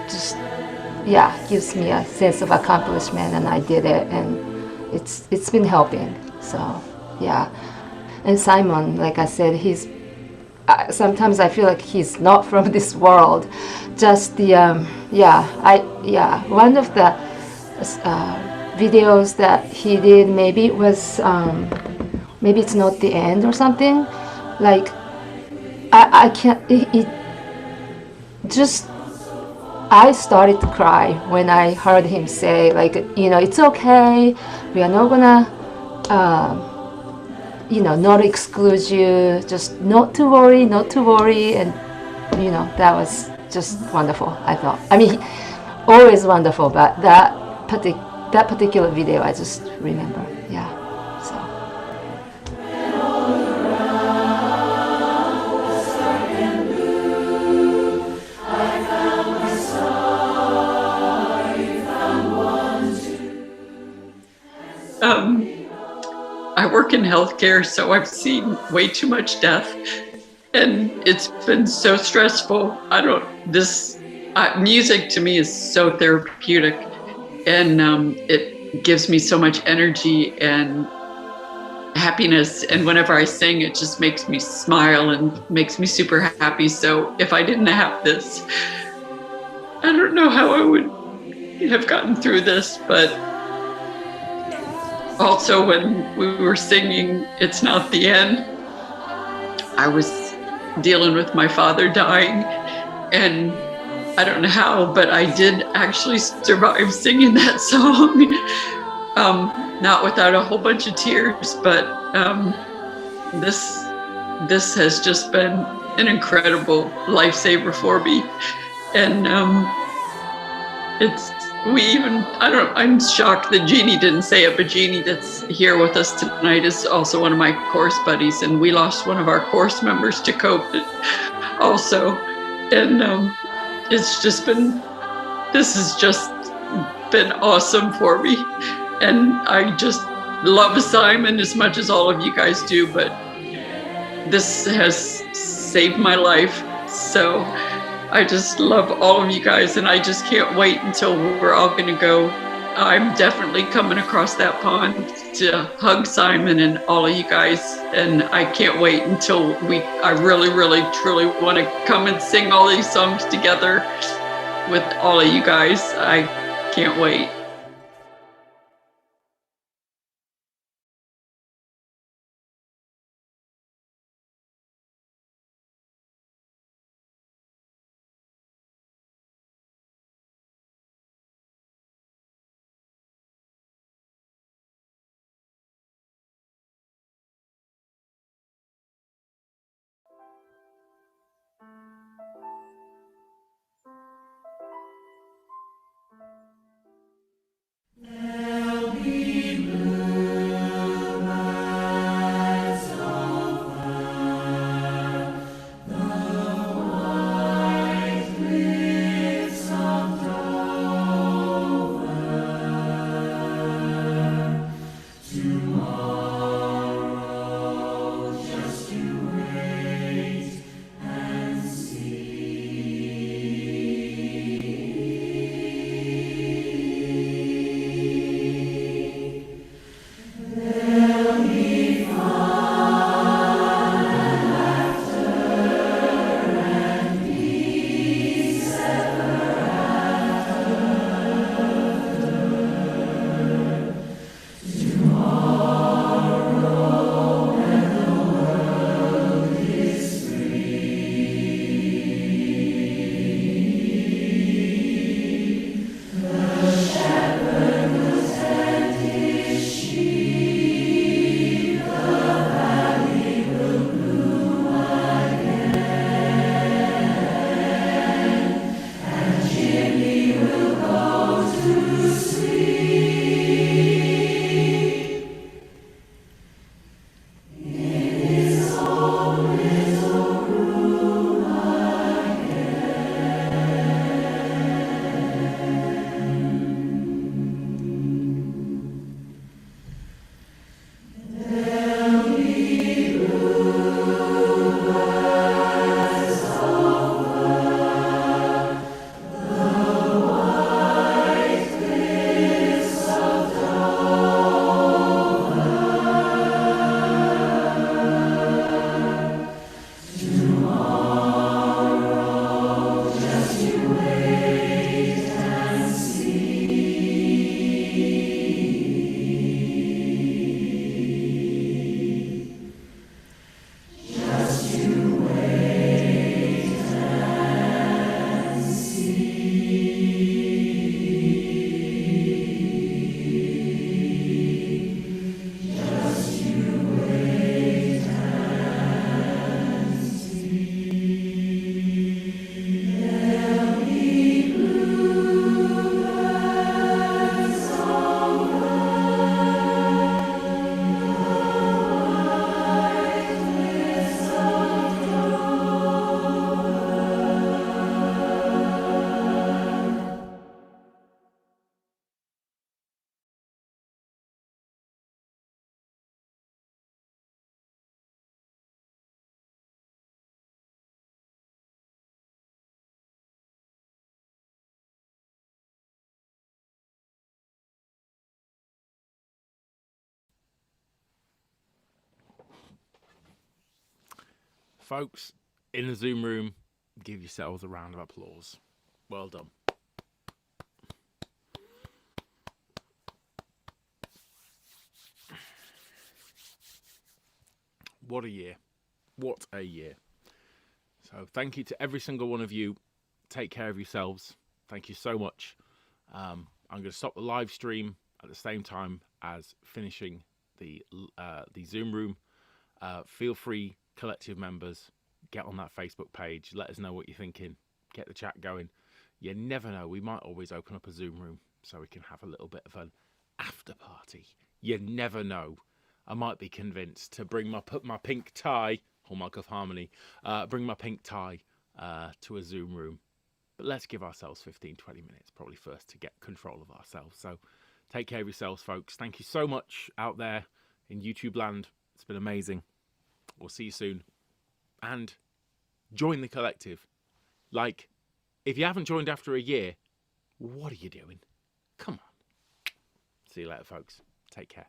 gives me a sense of accomplishment, and I did it, and it's been helping. So yeah. And Simon, like I said, he's sometimes I feel like he's not from this world. Just the one of the videos that he did, maybe it was maybe it's not the end or something. Like I can't. I started to cry when I heard him say, like, it's okay. We are not gonna. Not exclude you, just not to worry, and that was just wonderful. I thought. I mean, always wonderful, but that particular video, I just remember. Yeah. So. I work in healthcare, so I've seen way too much death, and it's been so stressful. Music to me is so therapeutic, and it gives me so much energy, and happiness. And whenever I sing, it just makes me smile and makes me super happy. So if I didn't have this, I don't know how I would have gotten through this. But also, when we were singing It's Not the End, I was dealing with my father dying, and I don't know how, but I did actually survive singing that song. Not without a whole bunch of tears, but this has just been an incredible lifesaver for me. And I'm shocked that Jeannie didn't say it, but Jeannie that's here with us tonight is also one of my course buddies, and we lost one of our course members to COVID also. And this has just been awesome for me. And I just love Simon as much as all of you guys do, but this has saved my life. So I just love all of you guys, and I just can't wait until we're all going to go. I'm definitely coming across that pond to hug Simon and all of you guys, and I can't wait until I really, really, truly want to come and sing all these songs together with all of you guys. I can't wait. folks in the Zoom room, give yourselves a round of applause. Well done. What a year. What a year. So thank you to every single one of you. Take care of yourselves. Thank you so much. I'm going to stop the live stream at the same time as finishing the Zoom room. Feel free, collective members, get on that Facebook page. Let us know what you're thinking. Get the chat going. You never know. We might always open up a Zoom room so we can have a little bit of an after party. You never know. I might be convinced to put my pink tie, hallmark of harmony, bring my pink tie to a Zoom room. But let's give ourselves 15, 20 minutes probably first to get control of ourselves. So take care of yourselves, folks. Thank you so much out there in YouTube land. It's been amazing. We'll see you soon. And join the collective. Like, if you haven't joined after a year, what are you doing? Come on. See you later, folks. Take care.